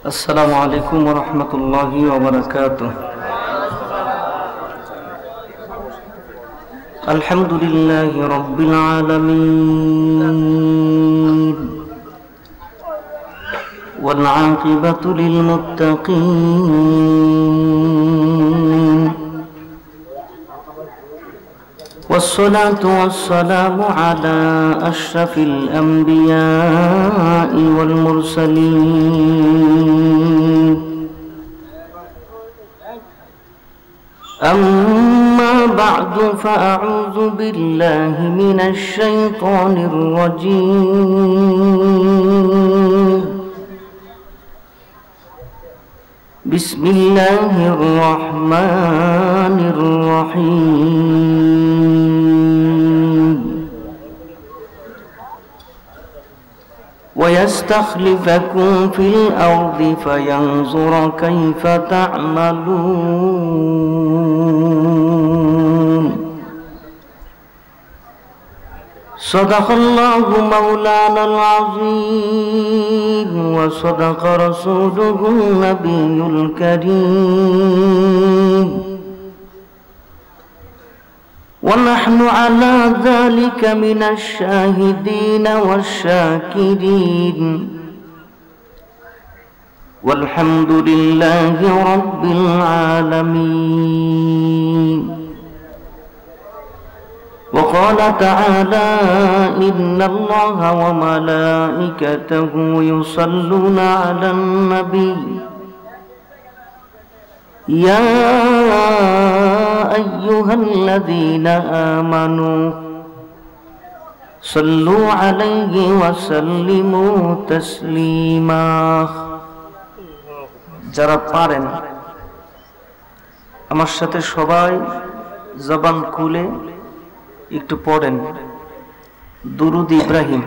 السلام عليكم ورحمة الله وبركاته. الحمد لله رب العالمين والعاقبة للمتقين والصلاة والسلام على أشرف الأنبياء والمرسلين. أما بعد فأعوذ بالله من الشيطان الرجيم. بسم الله الرحمن الرحيم. ويستخلفكم في الأرض فينظر كيف تعملون. صدق الله مولانا العظيم وصدق رسوله النبي الكريم، ونحن على ذلك من الشاهدين والشاكرين، والحمد لله رب العالمين. وقال تعالى: إن الله وملائكته يصلون على النبي يا أيها الذين آمنوا صلوا عليه وسلموا تسليما. যারা পারেন আমার সাথে সবাই জবান খুলে একটু পড়েন দুরুদ ইব্রাহিম,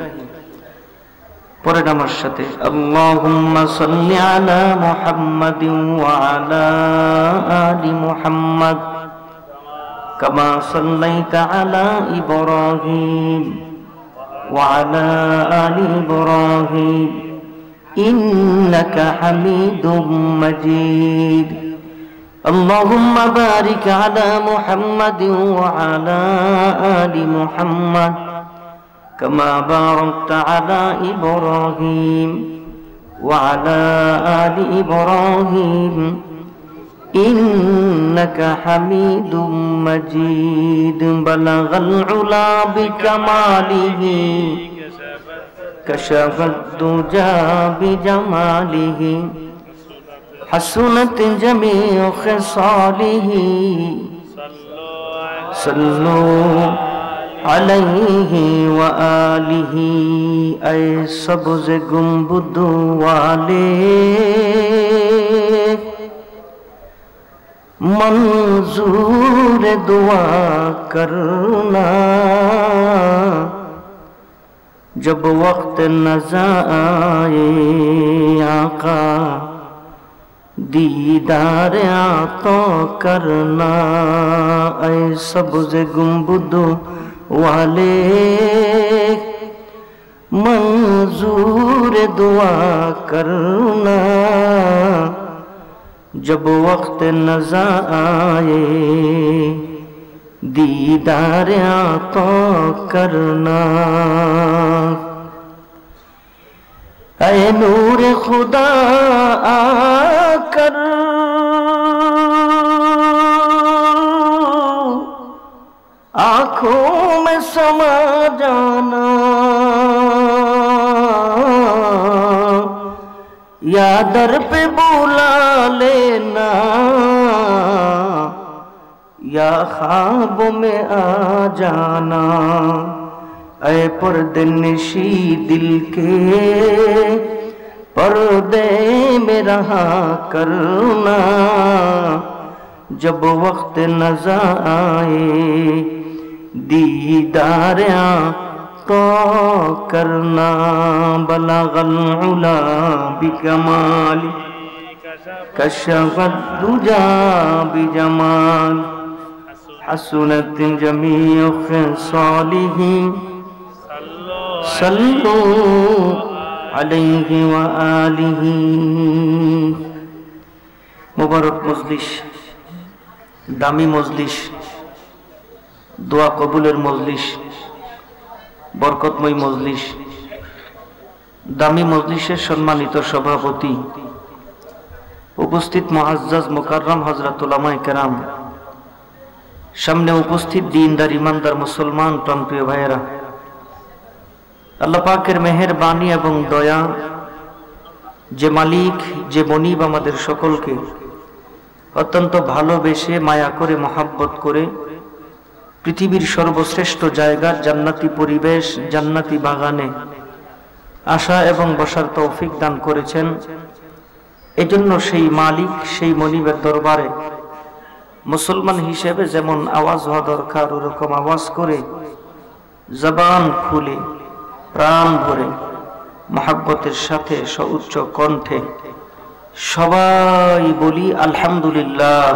পড়েন আমার সাথে। আল্লাহুম্মা সাল্লি আলা মুহাম্মাদিন ওয়া আলা আলি মুহাম্মাদ কামা সাল্লাইতা আলা ইব্রাহিম ওয়া আলা আলি ইব্রাহিম ইন্নাকা হামিদুম মাজিদ। اللهم بارك على محمد وعلى آل محمد كما باركت على إبراهيم وعلى آل إبراهيم إنك حميد مجيد. بلغ العلا بكماله كشف الدجى بجماله حسنت جميع خصاله صلوا عليه وآله. اے سبز گنبد والے منظور دعا کرنا، جب وقت نظر آئے آقا دیدار عطا کرنا. اے سبز گنبد والے منظور دعا کرنا، جب وقت نظر آئے دیدار عطا کرنا. اے نور خدا آ کر آنکھوں میں سما جانا، یا در پہ بلا لینا، یا خواب میں آ جانا. اے پردے نشی دل کے پردے میں رہا کرنا، جب وقت نظر آئے دیدار عطا کرنا. بلغ العلا بکمالی کشف الدجى بجمال حسنت جميع خصاله صلوا عليه وآله মুবারক মজলিস, দামি মজলিস, দোয়া কবুলের মজলিস, বরকতময় মজলিস, দামি মজলিসের সম্মানিত সভাপতি, উপস্থিত মুআজ্জাজ মুকাররম হযরত উলামায়ে কেরাম, সামনে উপস্থিত দ্বীনদার ইমানদার মুসলমান প্রাণপ্রিয় ভাইয়েরা, আল্লাহ পাকের মেহেরবানি এবং দয়া, যে মালিক, যে মনিব আমাদের সকলকে অত্যন্ত ভালোবেসে মায়া করে মহাব্বত করে পৃথিবীর সর্বশ্রেষ্ঠ জায়গা জান্নাতি পরিবেশ, জান্নাতি বাগানে আসা এবং বসার তৌফিক দান করেছেন। এজন্য সেই মালিক, সেই মনিবের দরবারে মুসলমান হিসেবে যেমন আওয়াজ হওয়া দরকার ওরকম আওয়াজ করে জবান খুলে প্রাণ ভরে মহাব্বতের সাথে সউচ্চ কণ্ঠে সবাই বলি আলহামদুলিল্লাহ।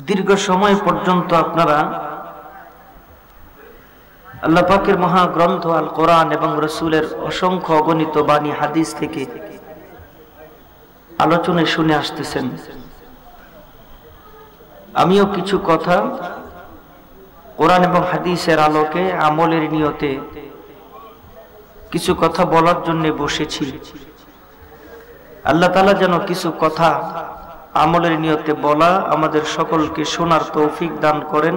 দীর্ঘ সময় পর্যন্ত আপনারা আল্লাহ পাকের মহাগ্রন্থ আল কোরআন এবং রাসূলের অসংখ্য অগণিত বাণী হাদিস থেকে আলোচনা শুনে আসতেছেন। আমিও কিছু কথা কোরআন এবং হাদিসের আলোকে আমলের নিয়তে কিছু কথা বলার জন্য বসেছি। আল্লাহ তাআলা যেন কিছু কথা আমলের নিয়তে বলা আমাদের সকলকে শোনার তৌফিক দান করেন।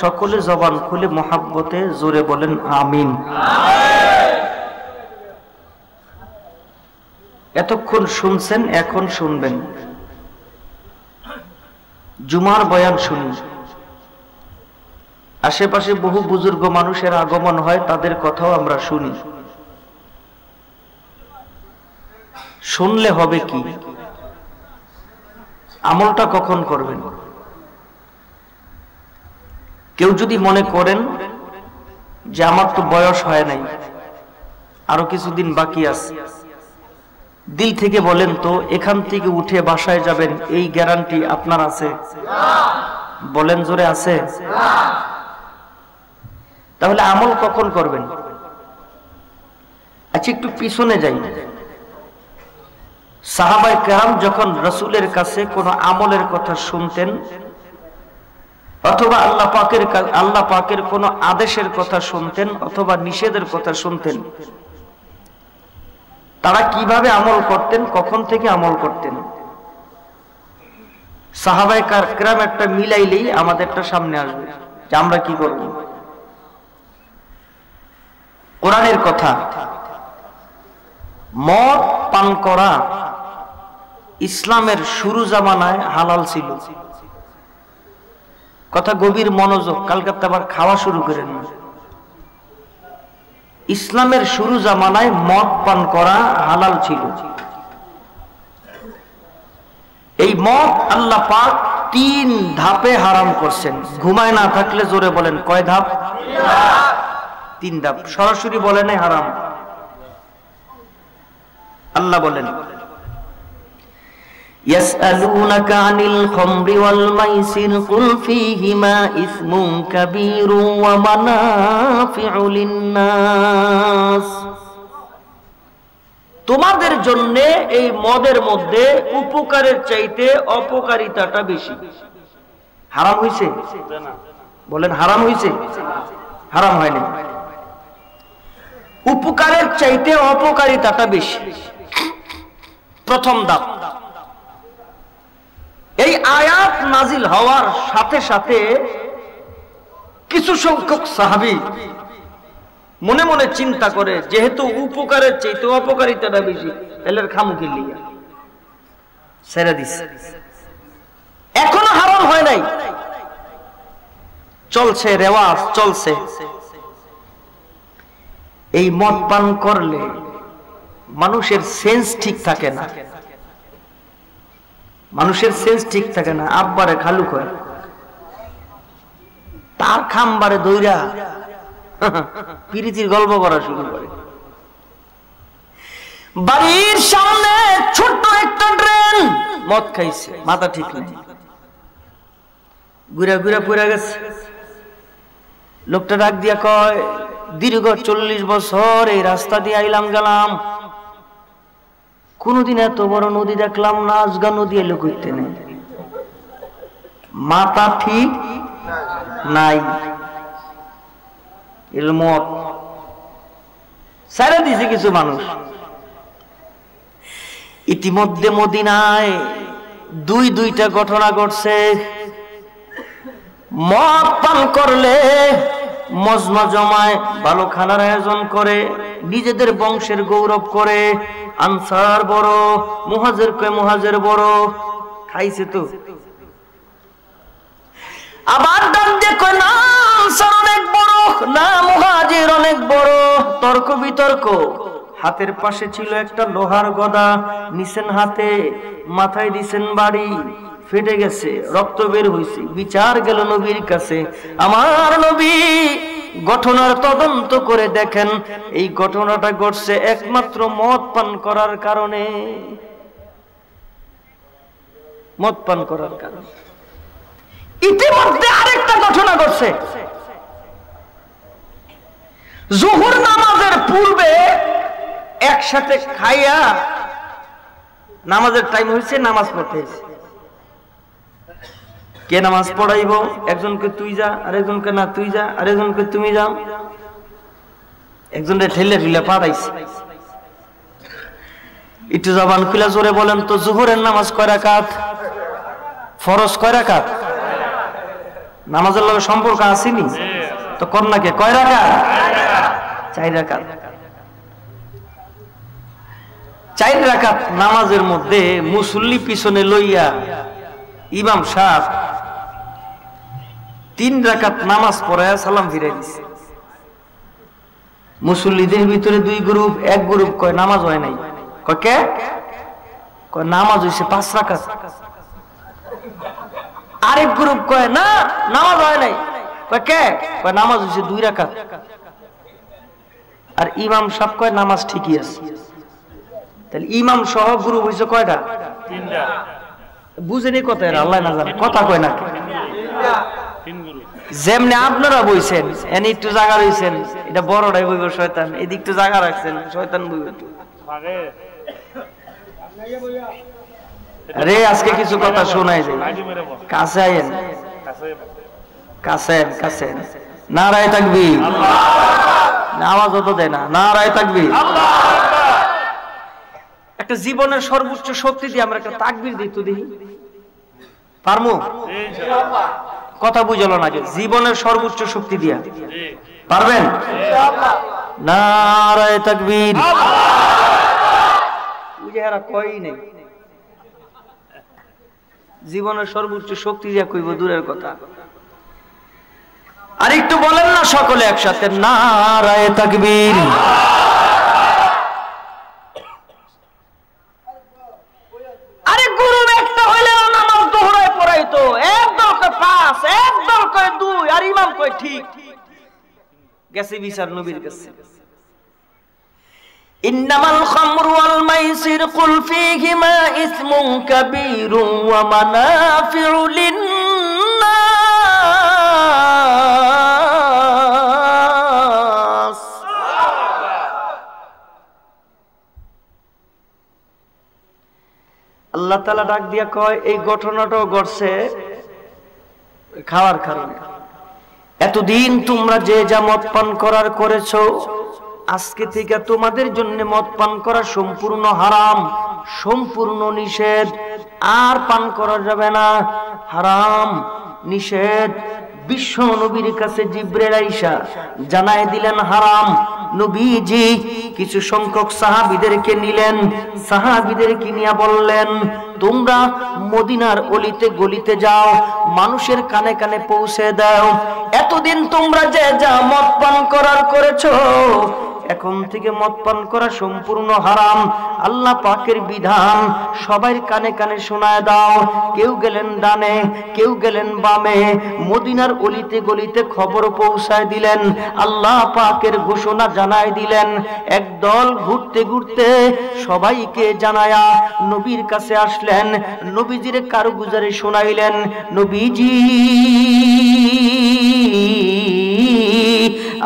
সকলে জবান খুলে মহাব্বতে জোরে বলেন আমিন। এতক্ষণ শুনছেন, এখন শুনবেন। জুমার বয়ান শুনুন। আশেপাশে বহু বুজুর্গ মানুষের আগমন হয়, তাদের কথাও আমরা শুনি। শুনলে হবে কি? আমলটা কখন করবেন? কেউ যদি মনে করেন যে আমার তো বয়স হয় নাই, আরো কিছুদিন বাকি আছে, দিল থেকে বলেন তো এখান থেকে উঠে বাসায় যাবেন, এই গ্যারান্টি আপনার আছে? বলেন জোরে, আছে? তাহলে আমল কখন করবেন? আচ্ছা, একটু পিছনে যাই। সাহাবায়ে কেরাম যখন রাসূলের কাছে কোন আমলের কথা শুনতেন অথবা আল্লাহ পাকের কোন আদেশের কথা শুনতেন অথবা নিষেধের কথা শুনতেন, তারা কিভাবে আমল করতেন, কখন থেকে আমল করতেন? সাহাবায়ে কেরাম একটা মিলাইলেই আমাদেরটা সামনে আসবে যে আমরা কি করব। কোরআনের কথা, মদ পান করা ইসলামের শুরু জামানায় হালাল ছিল। কথা গভীর মনোযোগ, কালকে আবার খাওয়া শুরু করেন না। ইসলামের শুরু জামানায় মদ পান করা হালাল ছিল। এই মদ আল্লাহ পাক 3 ধাপে হারাম করছেন। ঘুমায় না থাকলে জোরে বলেন কয় ধাপ? 3 ধাপ। সরাসরি বলে নাই হারাম। আল্লাহ বলেন ইয়াসআলুনাকা আনিল খামরি ওয়াল মাইসির কুল ফীহিমা ইসমুন কাবীরুন ওয়া মানাফিউ লিন-নাস। তোমাদের জন্য এই মদের মধ্যে উপকারের চাইতে অপকারিতাটা বেশি। হারাম হইছে? বলেন হারাম হইছে? হারাম হয়নি। উপকারের চাইতে অপকারিতাটা বেশি। প্রথম ধাপ। এই আয়াত নাজিল হওয়ার সাথে সাথে কিছু সংখ্যক সাহাবী মনে মনে চিন্তা করে, যেহেতু উপকারের চাইতে অপকারিতাটা বেশি, তাহলে খামু কি লিয়া ছেড়ে দিছে। এখনো হারাম হয় নাই, চলছে, রেওয়াজ চলছে। এই মদ পান করলে মানুষের সেন্স ঠিক থাকে না। মানুষের সেন্স ঠিক থাকে না। আব্বারে খালু করে, তার খাম্বারে দইরা পিরিতির গল্প করা শুরু করে। বাড়ির সামনে ছোট্ট একটা ড্রেন, মদ খাইছে, মাথা ঠিক নেই, ঘুরা ঘুরা পড়ে গেছে। লোকটা ডাক দিয়া কয়, দীর্ঘ 40 বছর এই রাস্তা দিয়ে আইলাম গেলাম, কোনদিন এত বড় নদী দেখলাম না, আজগা নদী এলো কইতে নেই, মাথা ঠিক নাই, এর মত সারা দিছে কিছু মানুষ। ইতিমধ্যে মদিনায় দুইটা ঘটনা ঘটছে। মদ পান করলে মজমা জমায়, ভালো খানার আয়োজন করে, নিজেদের বংশের গৌরব করে, আনসার বড়, মুহাজির কয় মুহাজির বড়, খাইছে তো। আবার ডাক দিয়ে কয় না আনসার অনেক বড়, না মুহাজির অনেক বড়, তর্ক বিতর্ক। হাতের পাশে ছিল একটা লোহার গদা, নিছেন হাতে, মাথায় দিছেন বাড়ি, ফেটে গেছে, রক্ত বের হইছে। বিচার গেল নবীর কাছে, আমার নবী ঘটনার তদন্ত করে দেখেন, এই ঘটনাটা ঘটছে একমাত্র মদ পান করার কারণে, মদ পান করার কারণে। ইতিমধ্যে আরেকটা ঘটনা ঘটছে, জোহর নামাজের পূর্বে একসাথে খাইয়া নামাজের টাইম হয়েছে, নামাজ পড়তে হয়েছে। কে নামাজ পড়াইব? একজনকে তুই যা, আরেকজনকে না তুই যা, আরেকজনকে তুমি যাও, একজনকে ঠেলে ঠেলে পাঠাইছে। একটু জবান খুলে জোরে বলেন তো, জোহরের নামাজ কয় রাকাত? ফরজ কয় রাকাত? নামাজের লগে সম্পর্ক আসেনি তো কন্যাকে কয় রাকাত? 4 রাকাত। 4 রাকাত নামাজের মধ্যে মুসল্লি পিছনে লইয়া ইমাম সাহেব 3 রাকাত নামাজ পড়ায়া সালাম ফিরাই দিছে। মুসল্লিদের ভিতরে 2 গ্রুপ, এক গ্রুপ কয় নামাজ হয় নাই, কয় কে? কয় নামাজ হইছে 5 রাকাত। আরেক গ্রুপ কয় না নামাজ হয় নাই, কয় কে? কয় নামাজ হইছে 2 রাকাত। আর ইমাম সাহেব কয় নামাজ ঠিকই আছে। তাহলে ইমাম সহ গ্রুপ হইছে কয়টা? 3টা। বুঝেনি কথা, এর আল্লাহ না জানে, কথা কয় না। যেমনি আপনারা বইছেন, এনে একটু জায়গা রইছেন, এটা বড়টাই বইব শয়তান, এদিক একটু জায়গা রাখছেন, শয়তান বইব। আরে আজকে কিছু কথা শোনাই যায়, কাছে আইন, কাছে কাছে। নারায়ে তাকবীর, আওয়াজ তো দেয় না, নারায়ে তাকবীর। একটা জীবনের সর্বোচ্চ শক্তি দিয়ে আমরা একটা তাকবীর দিই তো, দেখি পারমু? কথা বুঝলো না, জীবনের সর্বোচ্চ শক্তি দিয়া পারবেন? নারায়ে তাকবীর। বুঝেরা কই নেই, জীবনের সর্বোচ্চ শক্তি দিয়া কইব দূরের কথা। আর একটু বলেন না সকলে একসাথে, নারায়ে তাকবীর। আরে গুরু একটা হইলে নামাজ দোহরায় পড়াইতো, এক দল কয় 5, এক দল কয় 2, আর ইমাম কয় ঠিক। গেছে বিচার নবীর কাছে। ইন্নামাল খামরু ওয়াল মাইসির কুল ফীহিমা ইসমুন কাবীরুন ওয়া মানাফিউ লিন-নাস। আল্লাহ তাআলা ডাক দিয়া কয়, এই ঘটনাটাও ঘটছে খাওয়ার কারণে। এতদিন তোমরা যে যা মদ পান করার করেছো, আজকে থেকে তোমাদের জন্য মদ পান করা সম্পূর্ণ হারাম, সম্পূর্ণ নিষেধ, আর পান করা যাবে না, হারাম, নিষেধ। বিশ্ব নবীর কাছে জিবরাইল আইসা জানায় দিলেন হারাম। নবীজি কিছু সংখ্যক সাহাবীদেরকে নিলেন, সাহাবীদেরকে নিয়ে বললেন, তোমরা মদিনার অলিতে গলিতে যাও, মানুষের কানে কানে পৌঁছে দাও, এতদিন তোমরা যে যা মদ পান করার করেছো, এখন থেকে মদ পান করা সম্পূর্ণ হারাম। আল্লাহ পাকের বিধান সবার কানে কানে শোনায় দাও। কেউ গেলেন ডানে, কেউ গেলেন বামে, মদিনার অলিতে গলিতে খবর পৌঁছায় দিলেন, আল্লাহ পাকের ঘোষণা জানায় দিলেন। একদল ঘুরতে ঘুরতে সবাইকে জানায়া নবীর কাছে আসলেন, নবীজির কারগুজারি শোনাইলেন। নবীজি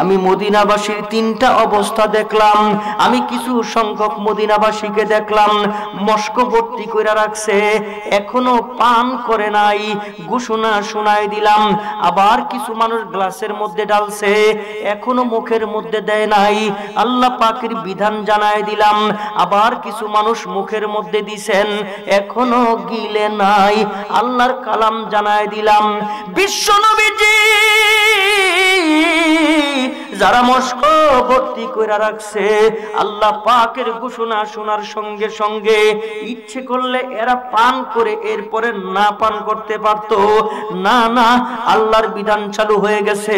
আমি মদিনাবাসীর তিনটা অবস্থা দেখলাম। আমি কিছু সংখ্যক মদিনাবাসীকে দেখলাম মস্ক ভর্তি করে রাখছে, এখনো পান করে নাই, ঘোষণা শোনায় দিলাম। আবার কিছু মানুষ গ্লাসের মধ্যে ডালছে, এখনো মুখের মধ্যে দেয় নাই, আল্লাহ পাকের বিধান জানায় দিলাম। আবার কিছু মানুষ মুখের মধ্যে দিছেন, এখনো গিলে নাই, আল্লাহর কালাম জানায় দিলাম। বিশ্ব নবীজি যারা মস্ক ভর্তি করে রাখছে, আল্লাহ পাকের ঘোষণা শোনার সঙ্গে সঙ্গে ইচ্ছে করলে এরা পান করে এরপরে না পান করতে পারত না। না, আল্লাহর বিধান চালু হয়ে গেছে,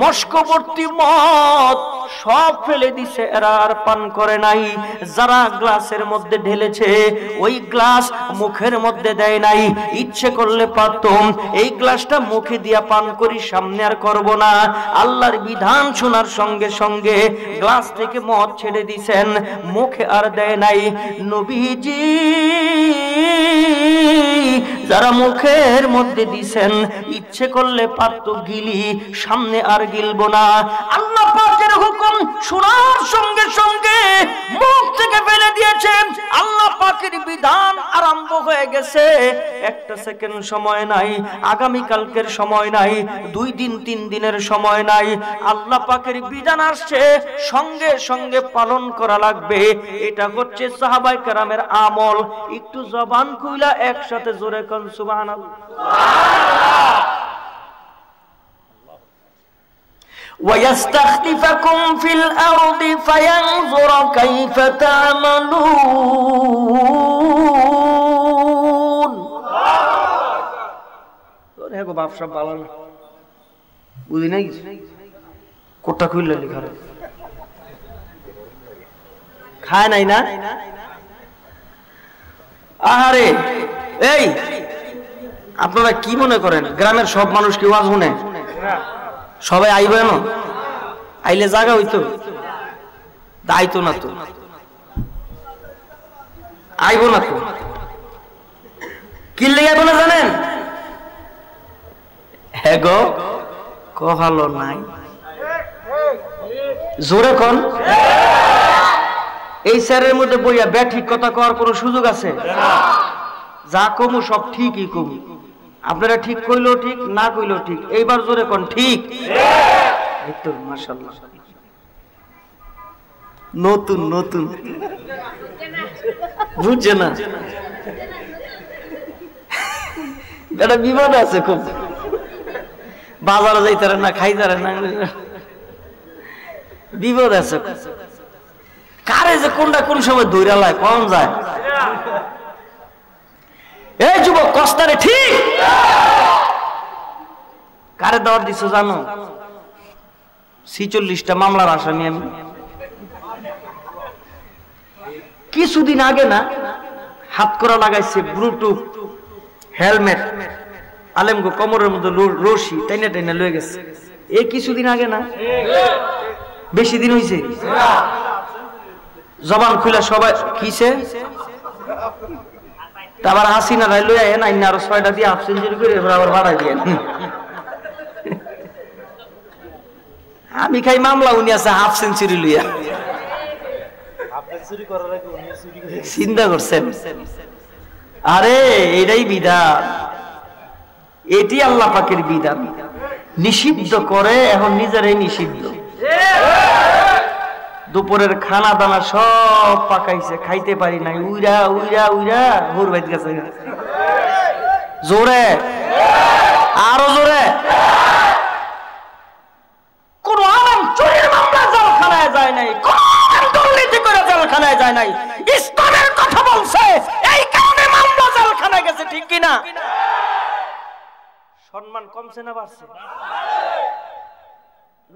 মস্ক ভর্তি মদ সব ফেলে দিছে, এরা আর পান করে নাই। যারা গ্লাসের মধ্যে ঢেলেছে ওই গ্লাস মুখের মধ্যে দেয় নাই, ইচ্ছে করলে পারতাম এই গ্লাসটা মুখে দিয়া পান করি, সামনে আর করব না। আল্লাহর বিধান শোনার সঙ্গে সঙ্গে গ্লাস থেকে মদ ছেড়ে দিছেন, মুখে আর দেয় নাই। নবীজি যারা মুখের মধ্যে দিছেন, ইচ্ছে করলে পারত গিলি, সামনে আর গিলবো না। আল্লাহ পাকের হুকুম শোনার সঙ্গে সঙ্গে মুখ থেকে ফেলে দিয়েছেন, আল্লাহ পাকের বিধান আরম্ভ হয়ে গেছে। একটা সেকেন্ড সময় নাই, আগামী কালকের সময় নাই, 2 দিন 3 দিনের সময় নাই, আল্লাহ পাকের বিধান আসছে, সঙ্গে সঙ্গে পালন করা লাগবে। এটা হচ্ছে সাহাবায়ে কেরামের আমল। একটু জবান খুইলা একসাথে জোরে কোন সুবহানাল্লাহ। وَيَسْتَخْلِفَكُمْ فِي الْأَرْضِ فَيَنْظُرَ كَيْفَ تَعْمَلُونَ। তোরে গো বাপ সব ভালো না, বুঝি নাই কোটা কইলা লেখা খায় নাই না। আহারে, এই আপনারা কি মনে করেন গ্রামের সব মানুষ কি ওয়াজ শুনে? সবাই আইবে না? আইলে জায়গা হইতো, আইতো না তো, আইব না তো। কি লেগে বলে জানেন? হ্যাঁ গো ভালো নাই, জোরে কোন। এই স্যারের মধ্যে বইয়া ব্যাঠিক কথা কওয়ার কোনো সুযোগ আছে? যা কমু সব ঠিকই কমু, আপনারা ঠিক কইলেও ঠিক, না কইলেও ঠিক। এইবার জোরে কোন ঠিক। মাশাআল্লাহ, নতুন নতুন বুঝছে না, এটা বিপদ আছে খুব। বাজারে যাইতারে না, খাইতারে না, বিপদ আছে। কারে যে কোনটা কোন সময় দৌড়া লাই কম যায়। এই যুবক কস্তারে ঠিক কারে দর দিছো জানো? 46টা মামলার আসামি আমি। কিছুদিন আগে না হাত করা লাগাইছে, ব্লুটুথ হেলমেট, আলেমগো কোমরের মধ্যে রশি টাইনা টাইনা লয়ে গেছে। এই কিছুদিন আগে না, বেশি দিন হইছে। জবান খুলে সবাই কিসে আবার হাসিনা রাই লই আইন, আইন আরো 6টা দিয়ে হাফ সেঞ্চুরি করে এবার আবার বাড়াই দিয়ে। আমি খাই মামলা, উনি আছে হাফ সেঞ্চুরি লইয়া। চিন্তা করছেন? আরে এটাই বিধান, এটি আল্লাহ পাকের বিধান। নিষিদ্ধ করে এখন নিজেরাই নিষিদ্ধ। দুপুরের খানা দানা সব পাকাইছে, খাইতে পারি নাই, উইরা উইরা উইরা হুর বাইত গেছে। জোরে, আরো জোরে। কোন আলেম চুরির মামলা জেলখানায় যায় নাই, কোন দুর্নীতি করে জেলখানায় যায় নাই। ইসলামের কথা বলছে, এই কারণে মামলা জেলখানায় গেছে, ঠিক কিনা? সম্মান কমছে না বাড়ছে?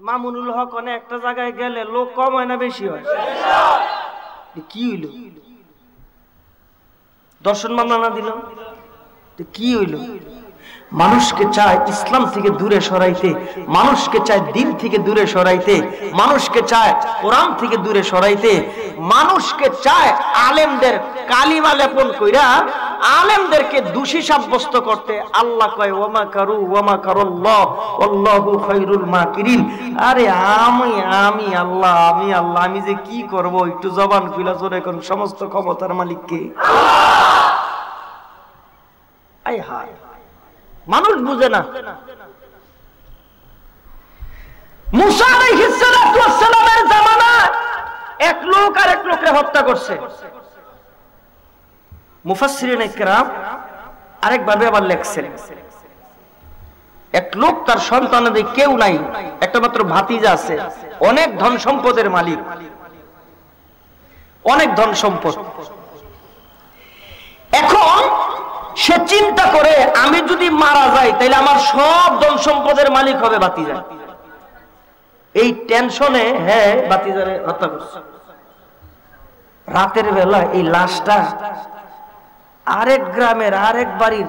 মামুনুল হক অনেক একটা জায়গায় গেলে লোক কম হয় না বেশি হয়? কি হইল? দর্শন মামলা না দিল কি হইল? মানুষকে চায় ইসলাম থেকে দূরে সরাইতে, মানুষকে চায় দিন থেকে দূরে সরাইতে, মানুষকে চায় কোরআন থেকে দূরে সরাইতে, মানুষকে চায় আলেমদের কালিমা লেপন কইরা আলেমদেরকে দোষী সাব্যস্ত করতে আল্লাহ কয় ওমা কারু ওমা কারাল্লাহ আল্লাহু খায়রুল মাকিরিন। আরে আমি আল্লাহ আমি যে কি করব, একটু জবান খুলে জোরে কোন সমস্ত ক্ষমতার মালিক কে? আয় হায়, মানুষ বুঝে না। মুসা আলাইহিস সালাতু ওয়াস সালামের জামানায় এক লোক আরেক লোককে হত্যা করছে। মুফাসসিরিন ইকরাম আরেক ভাবে আবার লেখছেন, এক লোক তার সন্তানাদি কেউ নাই, একটা মাত্র ভাতিজা আছে, অনেক ধন সম্পদের মালিক, অনেক ধন সম্পদ। এখন সে চিন্তা করে আমি যদি মারা যাই তাহলে আমার সব ধন সম্পদের মালিক হবে ভাতিজা। এই টেনশনে হ্যাঁ ভাতিজারে হত্যা করছে। রাতের বেলা এই লাশটা আরেক গ্রামের আরেক বাড়ির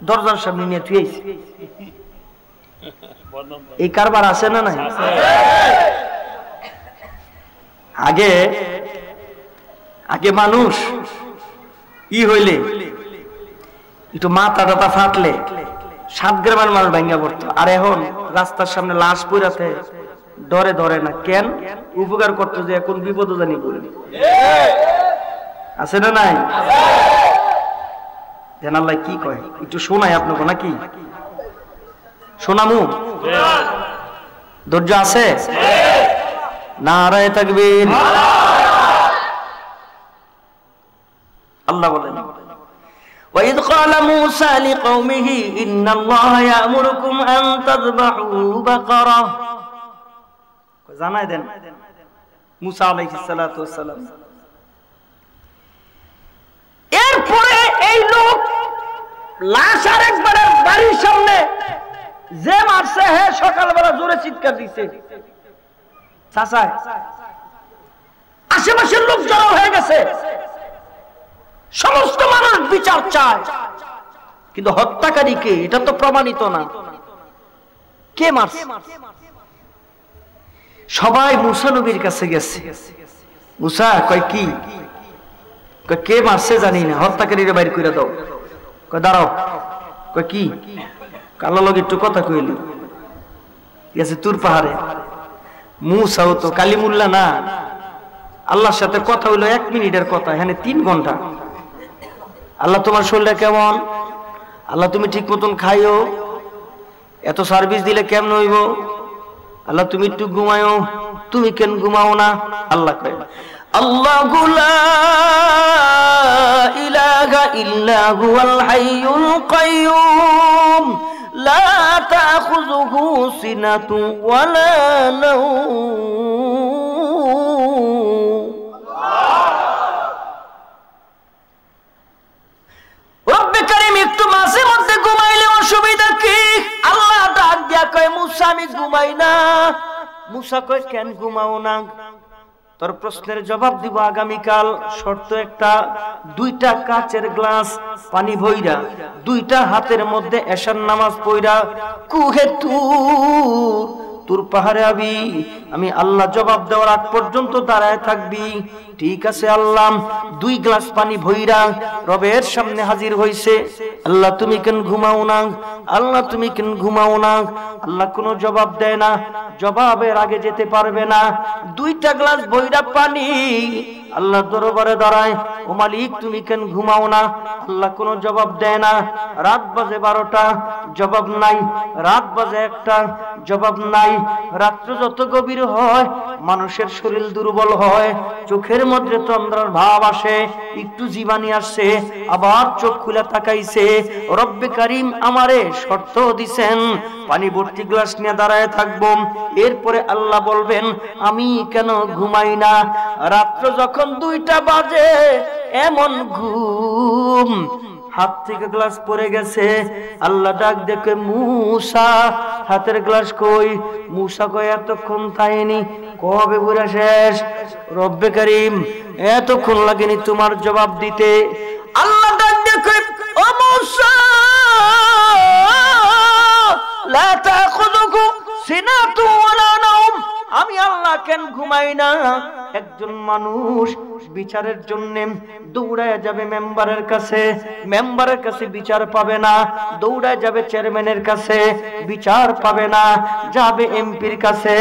দরজার সামনে নিয়ে থুয়েছে। এই কারবার আছে না নাই? আগে আগে মানুষ ই হইলে একটু মাথা টাথা ফাটলে 7 গ্রামের মানুষ ভাঙ্গা পড়তো। আর এখন রাস্তার সামনে লাশ পড়াতে ডরে ধরে না। কেন? উপকার করতো যে এখন বিপদ জানি বলে আছে না নাই? দেন আল্লাহ কি কয় একটু শোনাই আপনাকে নাকি? শোনামু? ধৈর্য আছে? নারায়ে তাকবীর। আল্লাহ বলেন وَإِذْ قَالَ مُوسَى لِقَوْمِهِ إِنَّ اللَّهَ يَأْمُرُكُمْ أَن تَذْبَحُوا بَقَرَةً। জানাই দেন মুসা আলাইহিস সালাতু ওয়াস সালাম। এরপরে এই লোক লাশ আরেকবার বাড়ির সামনে যে মারছে হে সকালবেলা জোরে চিৎকার দিছে। চাচা আশেপাশের লোক জড়ো হয়ে গেছে, সমস্ত মানুষ বিচার চায়, কিন্তু হত্যাকারী কে এটা তো প্রমাণিত না। কে মারছে? সবাই মুসা নবীর কাছে গেছে। মুসা কয় কি? কয় কে মারছে জানি না, হত্যাকারীরে বাইর করে দাও। কয় দাঁড়াও। কয় কি? কালো লোক একটু কথা কইলি গেছে তুর পাহাড়ে। মুসাও তো কালিমুল্লাহ না, আল্লাহর সাথে কথা হইলো 1 মিনিটের কথা, এখানে 3 ঘন্টা। আল্লাহ তোমার শরীরটা কেমন? আল্লাহ তুমি ঠিক মতন খাইও, এত সার্ভিস দিলে কেমন হইব? আল্লাহ তুমি একটু ঘুমায়ও, তুমি কেন ঘুমাও না? আল্লাহ কয় আল্লাহু লা ইলাহা ইল্লা হুয়াল হাইয়ুল কাইয়্যুম লা তাখুযুহু সিনাতু ওয়ালা নাওম। রব্বে কারীম একটু মাঝে মধ্যে ঘুমাইলে অসুবিধা কি? আল্লাহ ডাক দিয়া কয় মুসা আমি ঘুমাই না। মুসা কয় কেন ঘুমাও না? তোর প্রশ্নের জবাব দিব আগামীকাল। শর্ত একটা, 2টা কাচের গ্লাস পানি ভইরা 2টা হাতের মধ্যে এশার নামাজ পড়া কুহে তুর পাহাড়ে আবি, আমি আল্লাহ জবাব দেওয়ার আগ পর্যন্ত দাঁড়ায় থাকবি। ঠিক আছে আল্লাহ। 2 গ্লাস পানি ভইরা রবের সামনে হাজির হইছে। আল্লাহ তুমি কেন ঘুমাও না? আল্লাহ তুমি কেন ঘুমাও না? আল্লাহ কোনো জবাব দেয় না, জবাবের আগে যেতে পারবে না। 2টা গ্লাস ভইরা পানি আল্লাহ দরবারে দাঁড়ায়, ও মালিক তুমি কেন ঘুমাও না? আল্লাহ কোনো জবাব দেয় না। রাত বাজে 12টা, জবাব নাই। রাত বাজে 1টা, জবাব নাই। রাত্র যত গভীর হয় মানুষের শরীর দুর্বল হয়, চোখের মধ্যে তন্দ্রার ভাব আসে, একটু জীবানি আসছে, আবার চোখ খুলে তাকাইছে। রব্বে কারীম আমারে শর্ত দিছেন পানি ভর্তি গ্লাস নিয়ে দাঁড়ায় থাকবো। এরপরে আল্লাহ বলবেন আমি কেন ঘুমাই না? রাত্র যখন 2টা বাজে এমন ঘুম, হাত থেকে গ্লাস পড়ে গেছে। আল্লাহ ডাক দেখে মুসা হাতের গ্লাস কই? মুসা কয় এতক্ষণ থাইনি, কবে বুড়া শেষ? রব্বে কারীম এতক্ষণ লাগেনি তোমার জবাব দিতে। আল্লাহ ডাক দেখে ও মুসা লা তাখুযুহু সিনাতু ওয়ালা নাওম, আমি আল্লাহ কেন ঘুমাই না? একজন মানুষ বিচারের জন্য দৌড়ায় যাবে মেম্বারের কাছে, মেম্বারের কাছে বিচার পাবে না, দৌড়ায় যাবে চেয়ারম্যানের কাছে, বিচার পাবে না, যাবে এমপির কাছে,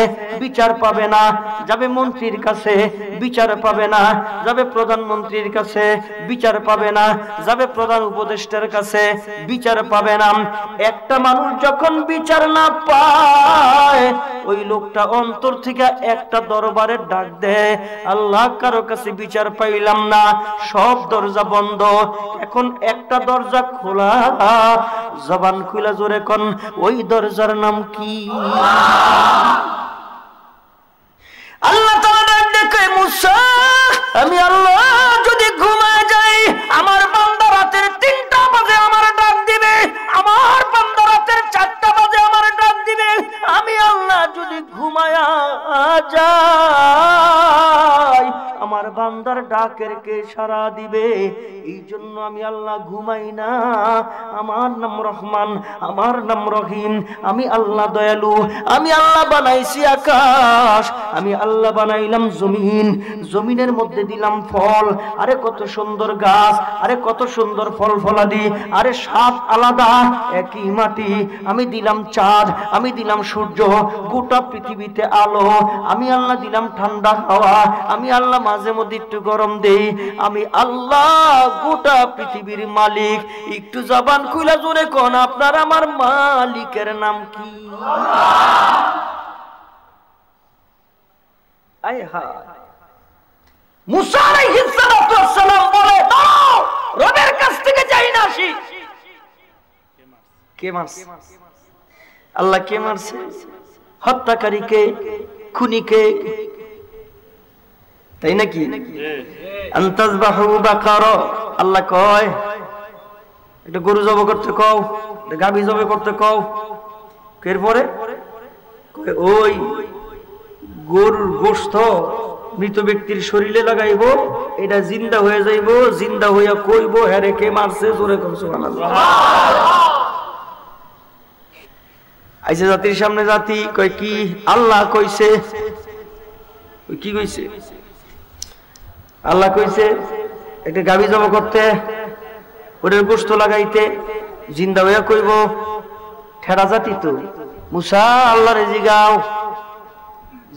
বিচার পাবে না, যাবে মন্ত্রীর কাছে, বিচার পাবে না, যাবে প্রধানমন্ত্রীর কাছে, বিচার পাবে না, যাবে প্রধান উপদেষ্টার কাছে, বিচার পাবে না। একটা মানুষ যখন বিচার না পায়, ওই লোকটা অন্তর থেকে একটা দরবারে ডাক দেয়, আল্লাহ কারো কাছে বিচার পাইলাম না, সব দরজা বন্ধ, এখন একটা দরজা খোলা, জবান খুলা জোরে কোন ওই দরজার নাম কি? আল্লাহ তাআলা ডাক দেখে, মুসা আমি আল্লাহ যদি ঘুমায় যাই, আমার বান্দা রাতের 3টা বাজে আমার ডাক দিবে, আমার বান্দা রাতের 4টা বাজে আমার ডাক দিবে, আমি আল্লাহ যদি ঘুমায়া যাই, আমার বান্দার ডাকের কে সাড়া দিবে? এই জন্য আমি আল্লাহ ঘুমাই না। আমার নাম রহমান, আমার নাম রহিম, আমি আল্লাহ দয়ালু। আমি আল্লাহ বানাইছি আকাশ, আমি আল্লাহ বানাইলাম জমিন, জমিনের মধ্যে দিলাম ফল, আরে কত সুন্দর গাছ, আরে কত সুন্দর ফল ফলাদি, আরে সাত আলাদা একই মাটি, আমি দিলাম চাঁদ, আমি দিলাম সূর্য, গোটা পৃথিবীতে আলো, আমি আল্লাহ দিলাম ঠান্ডা হাওয়া, আমি আল্লাহ মাঝে মধ্যে একটু গরম দেই, আমি আল্লাহ গোটা পৃথিবীর মালিক। একটু জবান খুলে জোরে কোন আপনার আমার মালিকের নাম কি? আয় হায়, মুসা আলাইহিস সালাতু ওয়াস সালাম বলে, দাঁড়াও, রবের কাছ থেকে যাই না আসি। কে মারছে? আল্লাহ কে মারছে? হত্যাকারীকে, খুনিকে, তাই নাকি? আনতাজবাহু বাকারা, আল্লাহ কয় একটা গরু জব করতে কও, একটা গাভী জব করতে কও, এরপরে ওই গরুর গোশত মৃত ব্যক্তির শরীরে লাগাইব, এটা জিন্দা হয়ে যাইব, জিন্দা হইয়া কইব হ্যারে কে মারছে, জোরে কোন সুবহানাল্লাহ। আইসে জাতির সামনে জাতি কয় কি? আল্লাহ কইছে। কি কইছে? আল্লাহ কইছে একটা গাভী জব করতে, ওটার গোশত লাগাইতে, জিন্দা হইয়া কইব। ঠেড়া জাতি তো। মুসা আল্লাহরে জিগাও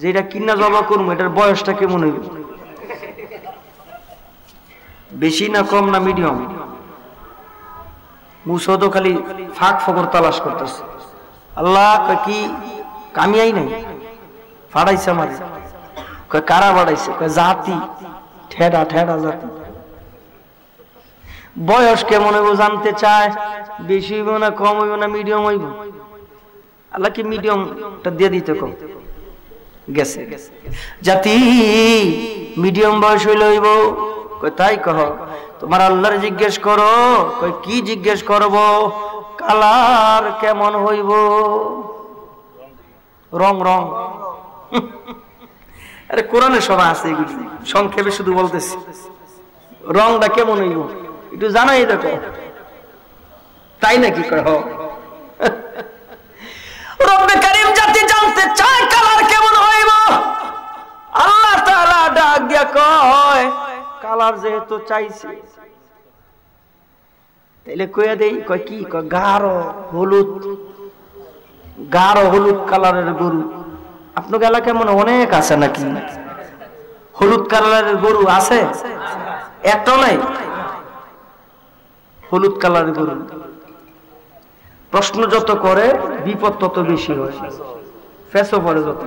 যেটা কিনা জবা করবো এটার বয়সটা কেমন হইব? বেশি না কম না মিডিয়াম? মুসা তো খালি ফাঁক ফকর তালাশ করতেছে। আল্লাহ কি কামিয়াই নাই, ফাড়াইছে আমারে। কারা বাড়াইছে? জাতি, ঠেড়া ঠেড়া জাতি। বয়স কেমন হইব জানতে চায়, বেশি হইব না কম হইব না মিডিয়াম হইব? আল্লাহ কি মিডিয়ামটা দিয়ে দিতে কম গেছে? জাতি মিডিয়াম বয়স হইলে হইব? তাই কহ, তোমার আল্লাহর জিজ্ঞেস করো। কি জিজ্ঞেস করব? কালার কেমন হইব? রং রং। আরে কোরআনে সব আছে, এগুলি সংক্ষেপে শুধু বলতেছি। রংটা কেমন হইব একটু জানাই দেখো, তাই নাকি কহ? রব্বে কারীম জাতি জানতে চায় কালার কেমন হইব। আল্লাহ তাআলা ডাক দিয়া কয়, কালার যেহেতু চাইছে তাইলে কইয়া দেই। কয় কি? কয় গাঢ় হলুদ, গাঢ় হলুদ কালারের গরু। আপনার এলাকায় মনে অনেক আছে নাকি হলুদ কালারের গরু? আছে? একটা নাই হলুদ কালারের গরু। প্রশ্ন যত করে বিপদ তত বেশি হয়, ফেসও পড়ে যত।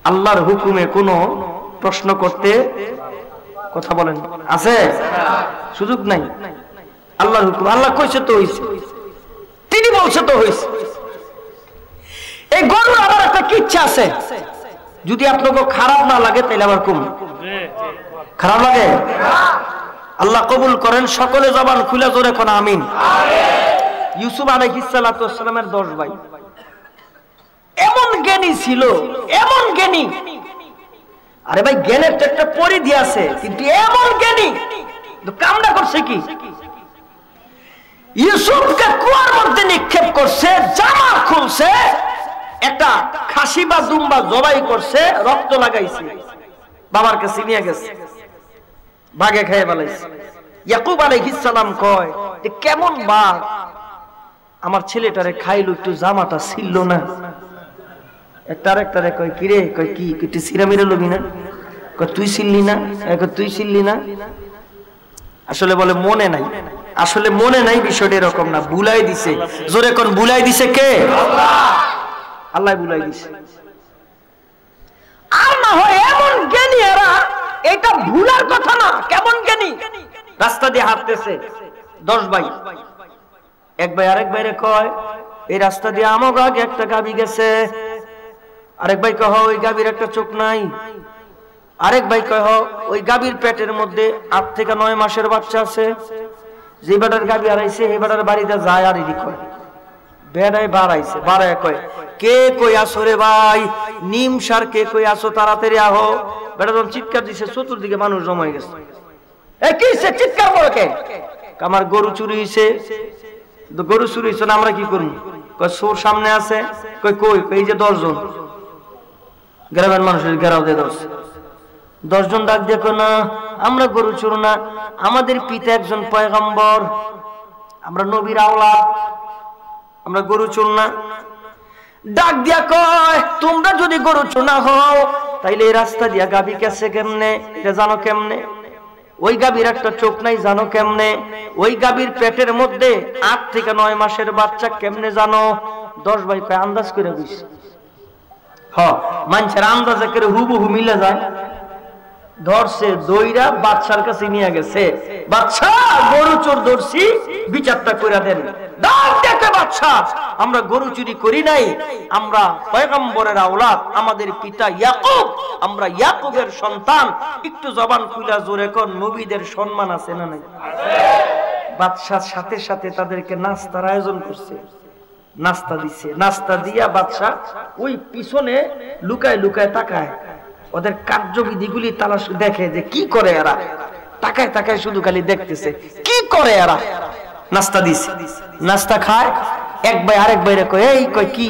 আল্লাহর হুকুমে কোনো প্রশ্ন করতে কথা বলেন আছে? সুযোগ নাই। আল্লাহর হুকুম, আল্লাহ কইছে তো হইছে, তিনি বলছে তো হইছে। এই গরুর আবার একটা কিচ্ছা আছে, যদি আপনাকে খারাপ না লাগে তাহলে আবার কম খারাপ লাগে। আল্লাহ কবুল করেন। সকলে জবান খুলে জোরে কোন আমিন। ইউসুফ আলাইহিস সালাতু ওয়াস সালামের 10 ভাই। এমন জ্ঞানী ছিল, এমন জ্ঞানী। আরে ভাই জ্ঞানের তো একটা পরিধি আছে, কিন্তু এমন জ্ঞানী কামটা করছে কি? ইউসুফকে কুয়ার মধ্যে নিক্ষেপ করছে, জামা খুলছে, একটা খাসি বা দুম্বা জবাই করছে, রক্ত লাগাইছে। বাবার কাছে নিয়ে গেছে, বাঘে খেয়ে ফেলাইছে। ইয়াকুব আলাইহিস সালাম কয় যে কেমন বাঘ আমার ছেলেটারে খাইলো, একটু জামাটা ছিল না। একটা আরেকটারে কয় কিরে, কয় কি একটু সিরামিরে লবি না, কয় তুই ছিললি না, তুই ছিললি না। আসলে বলে মনে নাই, আসলে মনে নাই, বিষয়টা এরকম না, বুলাই দিছে। জোরে কোন বুলাই দিছে কে? আল্লাহ বুলাই দিছে। আর না হয় এমন জ্ঞানী এরা, এটা ভুলার কথা না। কেমন জ্ঞানী, রাস্তা দিয়ে হাঁটতেছে 10 ভাই, এক ভাই আরেক ভাইরে কয় এই রাস্তা দিয়ে আমাকে আগে একটা গাবি গেছে। আরেক ভাই কহ ওই গাবির একটা চোখ নাই। আরেক ভাই কহ ওই গাবির পেটের মধ্যে 8 থেকে 9 মাসের বাচ্চা আছে। যে বেটার গাবি হারাইছে এই বেটার বাড়িতে যায় আর এদিক কয় বেড়ায় বাড়াইছে, বাড়ায় কয় কে কই আসো রে ভাই, নিম সার কে কই আসো, তাড়াতাড়ি আহো। বেটা যখন চিৎকার দিছে চতুর্দিকে মানুষ জমা হয়ে গেছে। এ কি সে চিৎকার করে কে? আমার গরু চুরি হইছে। গরু চুরি হইছে না, আমরা কি করব? কয় চোর সামনে আছে। কই কই? এই যে 10 জন গ্রামের মানুষের ঘেরাও দিয়ে 10 জন ডাক দেখো না, আমরা গরু চোর না, আমাদের পিতা একজন পয়গম্বর, আমরা নবীর আওলাদ, আমরা গরু চোর না। ডাক দিয়া কয় তোমরা যদি গরু চোর না হও তাইলে এই রাস্তা দিয়া গাবি গেছে কেমনে, এটা জানো কেমনে? ওই গাবির একটা চোখ নাই, জানো কেমনে? ওই গাবির পেটের মধ্যে 8 থেকে 9 মাসের বাচ্চা কেমনে জানো? 10 ভাই কয় আন্দাজ করে বুঝছি। মানুষের আন্দাজে করে হুবহু মিলে যায়। ধরছে দইরা বাদশার কাছে নিয়ে গেছে, বাদশা গরু চোর ধরছি, বিচারটা করে দেন। বাদশা আমরা গরু চুরি করি নাই, আমরা পয়গম্বরের আওলাদ, আমাদের পিতা ইয়াকুব, আমরা ইয়াকুবের সন্তান। একটু জবান খুলা জোরে কোন নবীদের সম্মান আছে না নাই? বাদশার সাথে সাথে তাদেরকে নাস্তার আয়োজন করছে, নাস্তা দিছে। নাস্তা দিয়া বাদশা ওই পিছনে লুকায় লুকায় তাকায়, ওদের কার্যবিধিগুলি তালাশ দেখে যে কি করে এরা। তাকায় তাকায় শুধু খালি দেখতেছে কি করে এরা। নাস্তা দিছে, নাস্তা খায়। এক ভাই আরেক ভাইরে কয় এই কয় কি?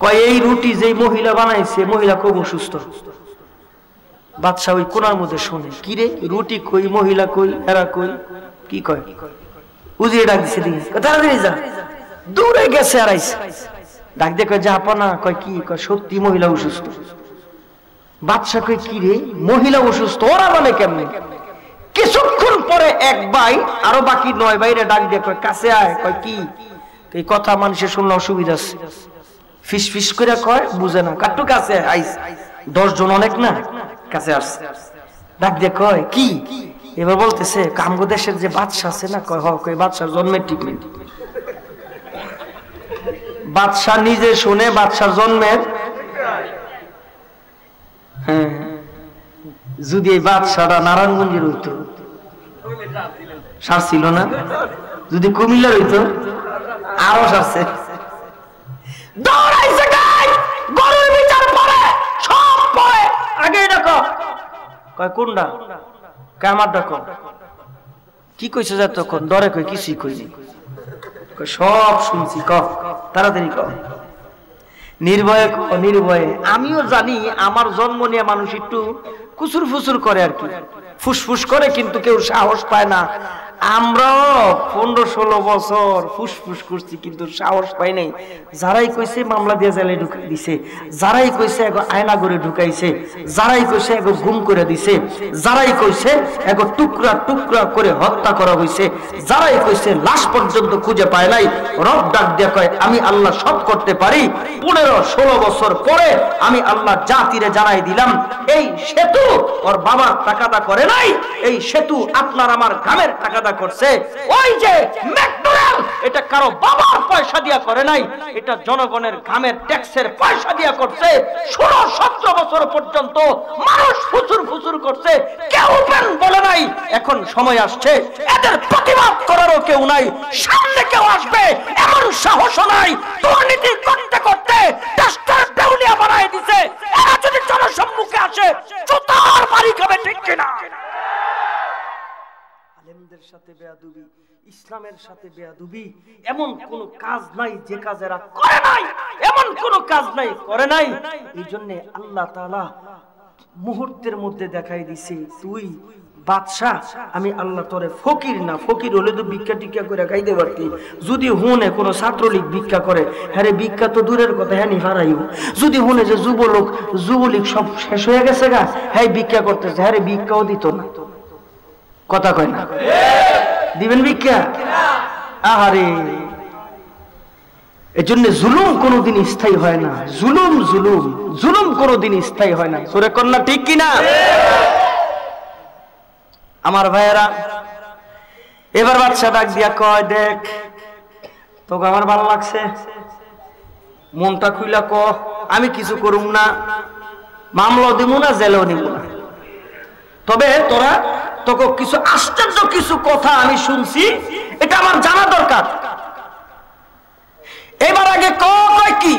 কয় এই রুটি যেই মহিলা বানাইছে মহিলা খুব অসুস্থ। বাদশা ওই কোনার মধ্যে শোনে, কি রে রুটি কই, মহিলা কই, এরা কই, কি কয়? উজিয়ে ডাক দিছে, দিকে তাড়াতাড়ি যা। দূরে গেছে আর আইছে, ডাক দিয়ে কয় যাপা না। কয় কি? কয় সত্যি মহিলা অসুস্থ। বাদশা কয় কি রে মহিলা অসুস্থ, ওরা মানে কেমনে? কিছুক্ষণ পরে এক ভাই আরো বাকি 9 ভাইরে ডাক দিয়ে কয় কাছে আয়। কয় কি? এই কথা মানুষের শুনলে অসুবিধা আছে। ফিস ফিস করে কয় বুঝে না, কাট্টু কাছে আইস। 10 জন অনেক না, কাছে আসছে। ডাক দিয়ে কয় কি? এবার বলতেছে কামগো দেশের যে বাদশা আছে না, কয় কয় বাদশার জন্মের ঠিক নেই। বাদশা নিজে শুনে বাদশার জন্মের, হ্যাঁ, যদি এই বাদশাটা নারায়ণগঞ্জের হইতো সার ছিল না, যদি কুমিল্লার হইতো আরো সারছে। দৌড়াইছে গাই, গরুর বিচার পরে সব পরে আগে ডাকো। কয় কোনটা? কয় আমার ডাকো। কি কইছে যা তখন? দরে কই কিছুই কইনি। কয় সব শুনছি, ক তাড়াতাড়ি ক, নির্ভয়ে ক, নির্ভয়ে। আমিও জানি আমার জন্ম নিয়ে মানুষ একটু কুসুর ফুসুর করে আর কি, ফুসফুস করে, কিন্তু কেউ সাহস পায় না। আমরাও 15-16 বছর ফুসফুস করছি কিন্তু সাহস পাই নাই। যারাই কইছে মামলা দিয়ে জেলে ঢুকাই দিছে, যারাই কইছে এগো আয়না করে ঢুকাইছে, যারাই কইছে এগো গুম করে দিছে, যারাই কইছে এগো টুকরা টুকরা করে হত্যা করা হইছে, যারাই কইছে লাশ পর্যন্ত খুঁজে পায় নাই। রব ডাক দিয়ে কয় আমি আল্লাহ সব করতে পারি। 15-16 বছর পরে আমি আল্লাহ জাতিরে জানাই দিলাম এই সেতু ওর বাবার টাকাটা করে নাই, এই সেতু আপনার আমার গ্রামের টাকাটা করছে। ওই যে ম্যাকডোনাল্ড, এটা কারো বাবার পয়সা দিয়া করে নাই, এটা জনগণের গ্রামের ট্যাক্সের পয়সা দিয়া করছে। 16-17 বছর পর্যন্ত মানুষ ফুসুর ফুসুর করছে, কেউ বলে নাই। এখন সময় আসছে এদের প্রতিবাদ করারও কেউ নাই, সামনে কেউ আসবে এমন সাহস নাই। দুর্নীতি করতে করতে দেশটা দেউলিয়া বানায় দিছে, এরা যদি জনসম্মুখে আসে জুতার বাড়ি খাবে, ঠিক কিনা? আলেমদের সাথে বেয়াদবি, ইসলামের সাথে বেয়াদবি, এমন কোন কাজ নাই যে কাজ এরা করে নাই, এমন কোন কাজ নাই করে নাই। এই জন্য আল্লাহ তাআলা মুহূর্তের মধ্যে দেখাই দিছে তুই বাদশা, আমি আল্লাহ তোরে ফকির না, ফকির হলে তো ভিক্ষা টিক্ষা করে খাইতে পারতি। যদি হুনে কোনো ছাত্রলীগ ভিক্ষা করে, হ্যাঁ ভিক্ষা তো দূরের কথা, হ্যাঁ নি হারাইও। যদি হুনে যে যুবলীগ সব শেষ হয়ে গেছে গা, হ্যাঁ ভিক্ষা করতেছে, হ্যাঁ ভিক্ষাও দিত না। কথা কয় না, দিবেন ভিক্ষা? আহারে, এজন্য জুলুম কোনোদিন স্থায়ী হয় না। জুলুম জুলুম জুলুম কোনোদিন স্থায়ী হয় না। সূরা কন্যা ঠিক কিনা? আমার ভাইয়েরা, এবার বাদশা ডাক দিয়া কয়, দেখ তোকে আমার ভালো লাগছে, মনটা খুইলা ক, আমি কিছু করুম না, মামলাও দিব না, জেলেও নিব না, তবে তোকে কিছু আশ্চর্য কিছু কথা আমি শুনছি, এটা আমার জানা দরকার। এবার আগে কয় কি,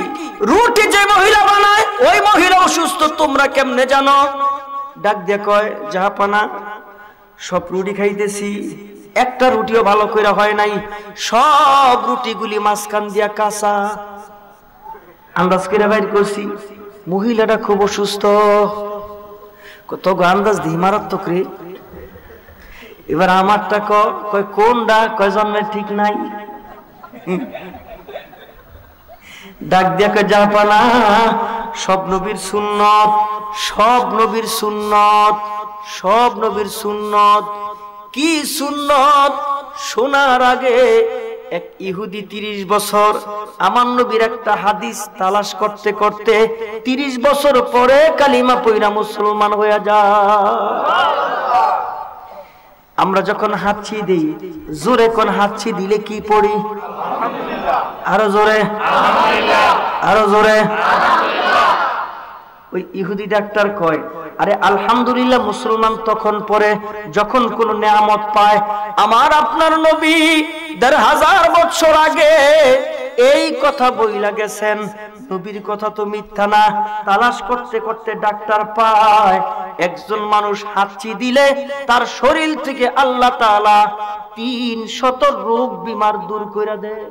রুটি যে মহিলা বানায় ওই মহিলা অসুস্থ, তোমরা কেমনে জানো? ডাক দিয়ে কয়, জাহাপানা সব রুটি খাইতেছি, একটা রুটিও ভালো করে হয় নাই, সব রুটিগুলি মাঝখান দিয়া কাঁচা। আন্দাজ করে বাইর করছি মহিলাটা খুব অসুস্থ। কত আন্দাজ দিই মারাত্মক রে। এবার আমারটা কয় কোনটা? কয় জন্মের ঠিক নাই। ডাক দিয়া কয়, জাহাপানা সব নবীর সুন্নত, সব নবীর সুন্নত, সব নবীর সুন্নত। কি সুন্নত? শোনার আগে এক ইহুদি 30 বছর আমার নবীর একটা হাদিস তালাশ করতে করতে 30 বছর পরে কালিমা পয়রা মুসলমান হয়ে যায়। আমরা যখন হাঁচি দিই, জোরে কোন হাঁচি দিলে কি পড়ি? আরো জোরে, আরো জোরে। ওই ইহুদি ডাক্তার কয়, আরে আলহামদুলিল্লাহ মুসলমান তখন পরে যখন কোন নেয়ামত পায়। আমার আপনার নবী 1000 বছর আগে এই কথা বইলা গেছেন, নবীর কথা তো মিথ্যা না। তালাশ করতে করতে ডাক্তার পায় একজন মানুষ হাঁচি দিলে তার শরীর থেকে আল্লাহ তাআলা 300 রোগ বিমার দূর করে দেয়।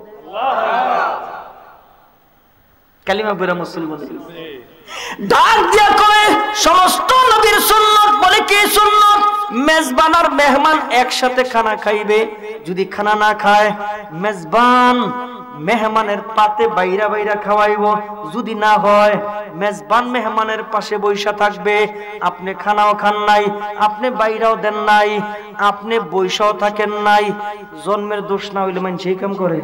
কালিমা পড়া মুসলমান ডাক দিয়া কয়, সমস্ত নবীর সুন্নাত। বলে কি সুন্নাত? মেজবান আর মেহমান একসাথে খানা খাইবে, যদি খানা না খায় মেজবান মেহমানের পাতে বাইরা বাইরা খাওয়াইব, যদি না হয় মেজবান মেহমানের পাশে বৈশা থাকবে। আপনি খানাও খান নাই, আপনি বাইরাও দেন নাই, আপনি বৈশাও থাকেন নাই। জন্মের দোষ না হইলে মানুষ এই কাম করে।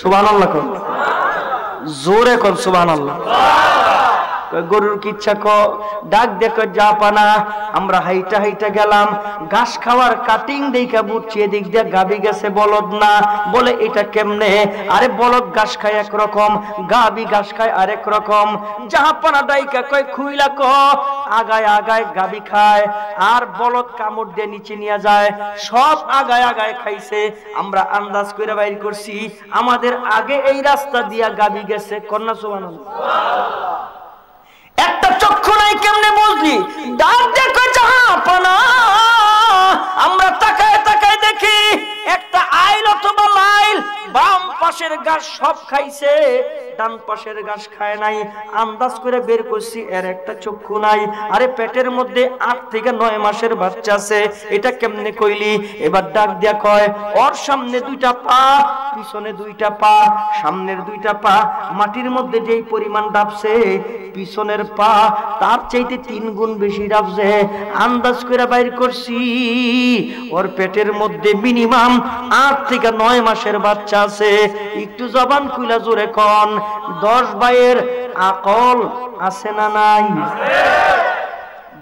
সুবহানাল্লাহ কোন, জোরে কোন সুবহানাল্লাহ। গরুর কিচ্ছা ডাক দেখো, জাপানা আমরা হাইটা হাইটা গেলাম, ঘাস খাওয়ার কাটিং দেখা বুঝছি এদিক দিয়ে গাবি গেছে, বলদ না। বলে এটা কেমনে? আরে বলদ ঘাস খায় একরকম, গাবি ঘাস খায় আরেক রকম। জাহাপানা ডাইকা কয়, খুইলা আগায় আগায় গাবি খায় আর বলদ কামড় দিয়ে নিচে নিয়ে যায়, সব আগায় আগায় খাইছে। আমরা আন্দাজ করে বাইর করছি আমাদের আগে এই রাস্তা দিয়া গাবি গেছে। কন্যা সুবহানাল্লাহ। একটা চক্ষু নাই, কেমনে বুঝলি? ডাক দেখো জাহাপানা, আমরা তাকায় তাকায় দেখি একটা আইল অথবা লাইল বাম পাশের গাছ সব খাইছে, ডান পাশের গাছ খায় নাই। আন্দাজ করে বের করছি এর একটা চক্ষু নাই। আরে পেটের মধ্যে 8 থেকে 9 মাসের বাচ্চা আছে, এটা কেমনে কইলি? এবার ডাক দিয়া কয়, ওর সামনে 2টা পা, পিছনে 2টা পা, সামনের 2টা পা মাটির মধ্যে যেই পরিমাণ ডাবছে, পিছনের পা তার চাইতে 3 গুণ বেশি ডাবছে। আন্দাজ করে বাইর করছি ওর পেটের মধ্যে মিনিমাম 8 থেকে 9 মাসের বাচ্চা আছে। একটু জবান খুইলা জোরে কোন, 10 ভাইয়ের আকল আছে না নাই?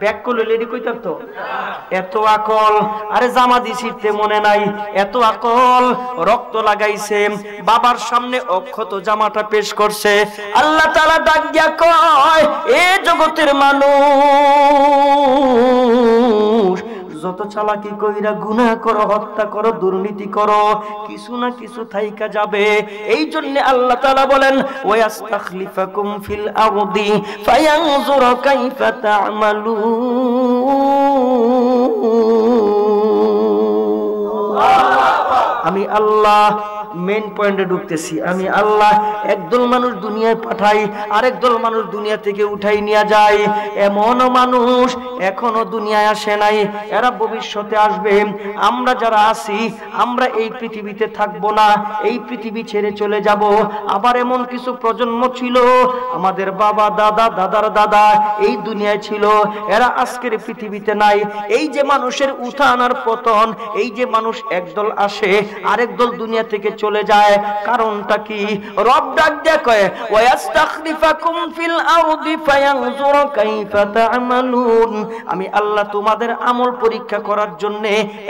ব্যাক করলে লেডি কইতাম তো, এত আকল। আরে জামা দিছিতে মনে নাই, এত আকল। রক্ত লাগাইছে, বাবার সামনে অক্ষত জামাটা পেশ করছে। আল্লাহ তাআলা ডাক দিয়া কয়, এ জগতের মানুষ, যত চালাকি কইরা গুনাহ করো, হত্যা করো, দুর্নীতি করো, কিছু না কিছু থাইকা যাবে। এই জন্য আল্লাহ তাআলা বলেন, ওয়াস্তাখলিফাকুম ফিল আরদি ফায়ানজুর কাইফা তা'মালুন। আমি আল্লাহ মেইন পয়েন্টে ঢুকতেছি। আমি আল্লাহ একদল মানুষ দুনিয়ায় পাঠাই, আরেক দল মানুষ দুনিয়া থেকে উঠাই নিয়ে যায়। এমন মানুষ এখনো দুনিয়ায় আসে নাই, এরা ভবিষ্যতে আসবে। আমরা যারা আছি আমরা এই পৃথিবীতে থাকবো না, এই পৃথিবী ছেড়ে চলে যাব। আবার এমন কিছু প্রজন্ম ছিল, আমাদের বাবা দাদা দাদার দাদা এই দুনিয়ায় ছিল, এরা আজকের পৃথিবীতে নাই। এই যে মানুষের উত্থান আর পতন, এই যে মানুষ একদল আসে আরেক দল দুনিয়া থেকে চলে যায়, কারণটা কি? রব ডাক দেয়া কয় ওয়াস্তাখলিফাকুম ফিল আরদি ফায়ানজুরা কাইফা তা'মালুন। আমি আল্লাহ তোমাদের আমল পরীক্ষা করার জন্য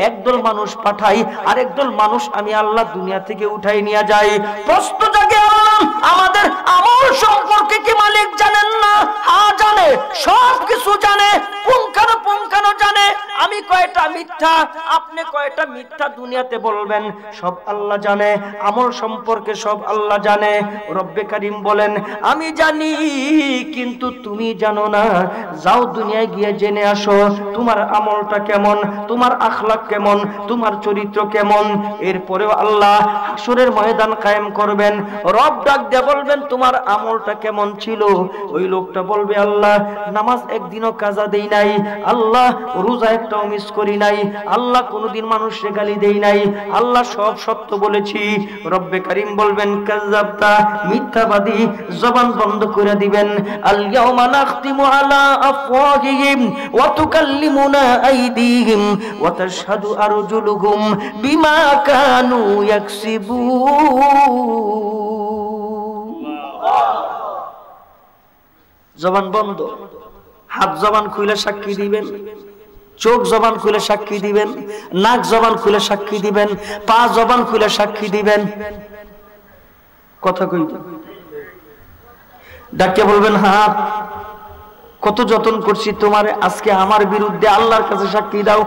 একদল মানুষ পাঠাই, আরেক দল মানুষ আমি আল্লাহ দুনিয়া থেকে উঠাই নিয়ে যাই। প্রশ্ন জাগে, আল্লাহ আমাদের আমল সম্পর্কে কি মালিক জানেন না? হ্যাঁ জানে, সব কিছু জানে, পুঙ্খানুপুঙ্খানু জানে। আমি কয়টা মিথ্যা, আপনি কয়টা মিথ্যা দুনিয়াতে বলবেন, সব আল্লাহ জানে। আমল সম্পর্কে সব আল্লাহ জানে। রব্বে কারীম বলেন আমি জানি কিন্তু তুমি জানো না। যাও দুনিয়ায় গিয়ে জেনে আসো তোমার আমলটা কেমন, তোমার আখলাক কেমন, তোমার চরিত্র কেমন। এরপরেও আল্লাহ হাসরের ময়দান কায়েম করবেন। রব ডাক দিয়ে বলবেন তোমার আমলটা কেমন ছিল? ওই লোকটা বলবে আল্লাহ নামাজ একদিনও কাজা দেই নাই, আল্লাহ রোজা একটাও মিস করি নাই, আল্লাহ কোনোদিন মানুষকে গালি দেই নাই, আল্লাহ সব সত্য বলেছি। রব্বে কারীম বলবেন কাযাবতা, মিথ্যাবাদী, জবান বন্ধ করে দিবেন। আল ইয়াউমা নাখতিমু আলা আফওয়াহিহিম ওয়া তুকাল্লিমুনা আইদিহিম ওয়া তাশহাদু আরজুলুহুম বিমা কানু ইয়াকসিবুন। জবান বন্ধ, হাত জবান খুলে সাক্ষী দিবেন, চোখ জবান খুলে সাক্ষী দিবেন, নাক জবান খুলে সাক্ষী দিবেন, পা জবান খুলে সাক্ষী দিবেন। কথা কই ডাকে বলবেন হাত কত যত্ন করছি তোমার, আজকে আমার বিরুদ্ধে আল্লাহর কাছে সাক্ষী দাও।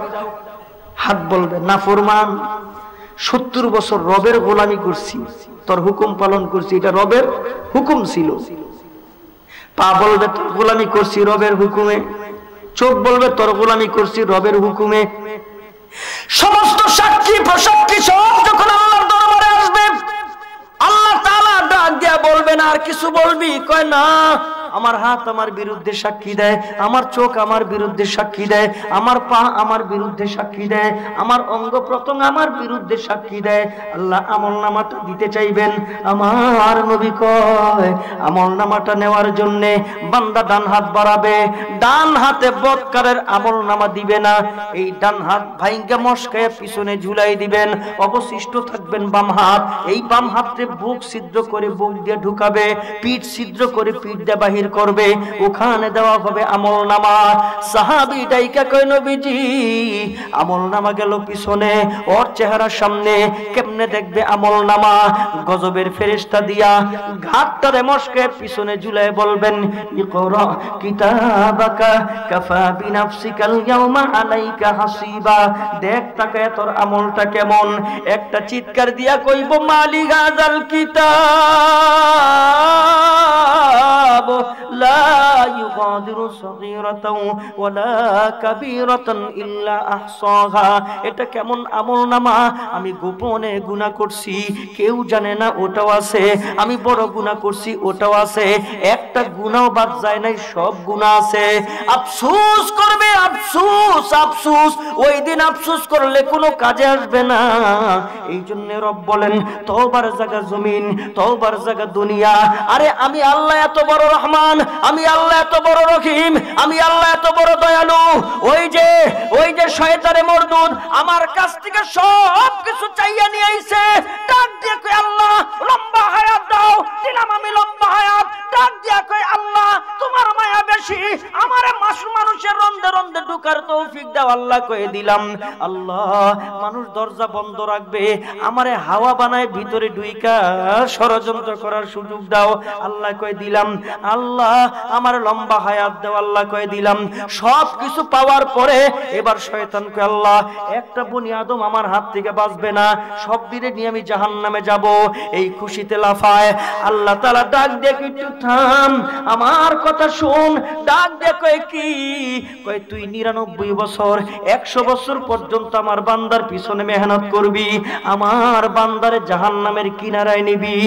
হাত বলবে নাফরমান, 70 বছর রবের গোলামি করছি, তোর হুকুম পালন করছি, এটা রবের হুকুম ছিল। পা বলবে তোর গোলামি করছি রবের হুকুমে। চোখ বলবে তোর গোলামি করছি রবের হুকুমে। সমস্ত সাক্ষী প্রসাক্ষী সব যখন আল্লাহর দরবারে আসবে, আল্লাহ তাআলা ডাক দিয়া বলবেন আর কিছু বলবি? কয় না, আমার হাত আমার বিরুদ্ধে সাক্ষী দেয়, আমার চোখ আমার বিরুদ্ধে সাক্ষী দেয়, আমার পা আমার বিরুদ্ধে সাক্ষী দেয়, আমার অঙ্গ প্রত্যঙ্গ আমার বিরুদ্ধে সাক্ষী দেয়। আল্লাহ আমলনামাটা দিতে চাইবেন। আমার নবী কয় আমলনামাটা নেওয়ার জন্য বান্দা ডান হাত বাড়াবে, ডান হাতে বদকারের আমলনামা দিবে না, এই ডান হাত ভাইঙ্গা মশকায় পিছনে ঝুলাই দিবেন, অবশিষ্ট থাকবেন বাম হাত। এই বাম হাতে বুক ছিদ্র করে বুক দিয়ে ঢুকাবে, পিঠ ছিদ্র করে পিঠ দিয়ে বাহির করবে, ওখানে দেওয়া হবে আমলনামা। সাহাবী ডাইকা কয় নবীজি আমলনামা গেল পিছনে, ওর চেহারার সামনে কেমনে দেখবে আমলনামা? গজবের ফেরেশতা দিয়া ঘাটটারে মশকে পিছনে ঝুলায় বলবেন ইকরা কিতাবাকা কাফা বিনাফসিকাল ইয়াউমা আলাইকা হাসিবা। দেখ তাকায় তোর আমলটা কেমন। একটা চিৎকার দিয়া কইব মালিক হাযাল কিতাব লা ইউগাদিরু সগীরাতাও ওয়ালা কাবীরাতান ইল্লা আহসাহা। এটা কেমন আমলনামা? আমি গোপনে গুনাহ করছি, কেউ জানে না, ওটাও আছে। আমি বড় গুনাহ করছি, ওটাও আছে। একটা গুনাহ বাদ যায় নাই, সব গুনাহ আছে। আফসোস করবে, আফসোস আফসোস। ওই দিন আফসোস করলে কোনো কাজে আসবে না। এই জন্য রব বলেন তওবার জায়গা জমিন, তওবার জায়গা দুনিয়া। আরে আমি আল্লাহ এত বড় রহমান, আমি আল্লাহ এত বড় রহিম, আমি আল্লাহ এত বড় দয়ালু। ওই যে শয়তানে মরদুদ আমার কাছ থেকে সব কিছু চাইয়া নিয়ে আইছে। ডাক দিয়ে কই আল্লাহ লম্বা হায়াত দাও, দিলাম আমি লম্বা হায়াত। ডাক দিয়া কই আল্লাহ তোমার মায়া বেশি, আমারে মানুষের রন্দে রন্দে ঢুকার তৌফিক দাও। আল্লাহ কয়ে দিলাম। আল্লাহ মানুষ দরজা বন্ধ রাখবে, আমারে হাওয়া বানায় ভিতরে ঢুইকা ষড়যন্ত্র করার সুযোগ দাও। আল্লাহ কয়ে দিলাম। আল্লাহ আমার লম্বা হায়াত দাও। আল্লাহ কয়ে দিলাম। সব কিছু পাওয়ার পরে এবার শয়তান কয় আল্লাহ একটা বনি আদম আমার হাত থেকে বাঁচবে না, সব দিনে নিয়ে আমি জাহান্নামে যাব। এই খুশিতে লাফায়। আল্লাহ তাআলা ডাক দিয়ে একটু থাম, আমার কথা শোন। ডাক দিয়ে কয় কি? কয় তুই 99 বছর 100 বছর পর্যন্ত আমার বান্দার পিছনে মেহনত করবি, আমার বান্দারে জাহান্নামের কিনারায় নিবি।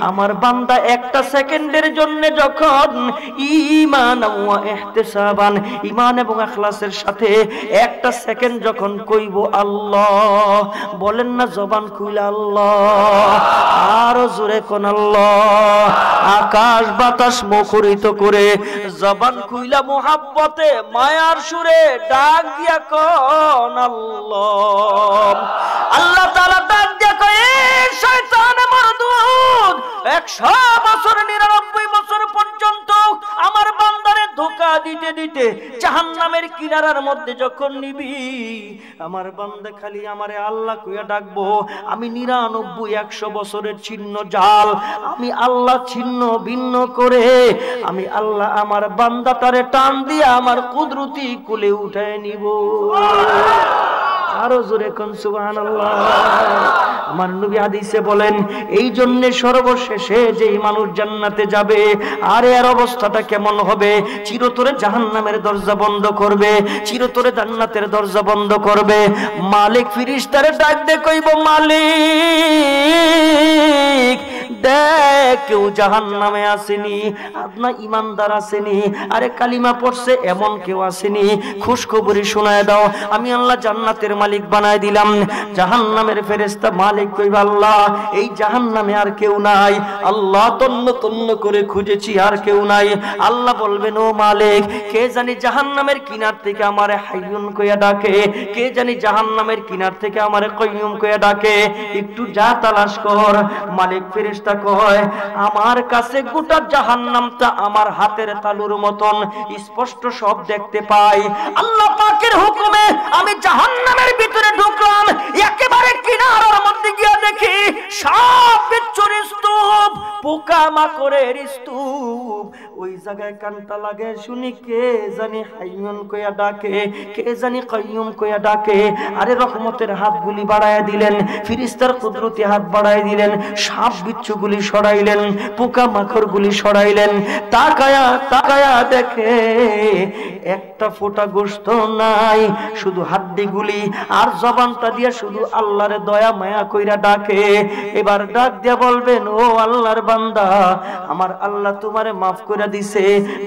আমার বান্দা একটা সেকেন্ডের জন্য যখন ঈমান ওয়া ইহতিসাবান, ঈমান এবং ইখলাসের সাথে একটা সেকেন্ড যখন কইব আল্লাহ, বলেন না জবান খুলে আল্লাহ, আরো জোরে কোন আল্লাহ, আকাশ বাতাস মুখরিত করে জবান খুইলা মুহাব্বতে মায়ার সুরে ডাক দিয়া কোন আল্লাহ। আল্লাহ তাআলা ডাক দিয়া কয় শয়তান মারদুদ, 100 বছর 99 বছর পর্যন্ত আমার বান্দারে ধোঁকা দিতে দিতে জাহান্নামের কিনারার মধ্যে যখন নিবি, আমার বান্দা খালি আমারে আল্লাহ কইয়া ডাকবো। আমি 99 100 বছরের ছিন্ন জাল আমি আল্লাহ ছিন্ন ভিন্ন করে আমি আল্লাহ আমার বান্দাটারে টান দিয়ে আমার কুদরতি কোলে উঠায় নিব। আরো জোরে কোন সুবহানাল্লাহ। আমার নবী হাদিসে বলেন, এই জন্য সর্বশেষে যেই মানুষ জান্নাতে যাবে, আর এর অবস্থাটা কেমন হবে? চিরতরে জাহান্নামের দরজা বন্ধ করবে, চিরতরে জান্নাতের দরজা বন্ধ করবে। মালিক ফেরেশতারে ডাক দিয়ে কইব, মালিক দেখ কেউ জাহান্নামে আসেনি, আপনার ইমানদার আসেনি, আরে কালিমা পড়ছে এমন কেউ আসেনি, খুশখবরি শোনায় দাও, আমি আল্লাহ জান্নাতের মালিক বানায় দিলাম। জাহান্নামের ফেরেশতা মালিক কইবা, আল্লাহ এই জাহান্নামে আর কেউ নাই, আল্লাহ তন্ন তন্ন করে খুঁজেছি আর কেউ নাই। আল্লাহ বলবেন, ও মালিক, কে জানি জাহান্নামের কিনার থেকে আমারে হাইয়ুন কইয়া ডাকে, কে জানি জাহান্নামের কিনার থেকে আমারে কাইয়ুম কইয়া ডাকে, একটু যা তালাশ কর। মালিক ফেরেশতা কয়, আমার কাছে গোটা জাহান্নামটা আমার হাতের তালুর মতন স্পষ্ট সব দেখতে পাই। আল্লাহ পাকের হুকুমে আমি জাহান্নামের ভিতরে ঢুকলাম, একেবারে কিনারার মধ্যে গিয়ে দেখি সাপ বিচ্ছুর স্তূপ, পোকা মাকড়ের স্তূপ। ওই জায়গায় কানটা লাগে, শুনি কে জানি হাইয়ুন কইয়া ডাকে, কে জানি কাইয়ুম কইয়া ডাকে। আরে রহমতের হাতগুলি বাড়ায়া দিলেন, ফেরেশতার কুদরতি হাত বাড়ায়া দিলেন, সাপ বিচ্ছুগুলি সরাইলেন, পোকা মাকড়গুলি সরাইলেন। তাকায়া তাকায়া দেখে একটা ফোঁটা গোশত নাই, শুধু হাড্ডিগুলি, আর জবানটা দিয়া শুধু আল্লাহর দয়া মায়া কইরা ডাকে। এবার ডাক দিয়া বলবেন, ও আল্লাহর বান্দা, আমার আল্লাহ তোমারে মাফ করে দিছে,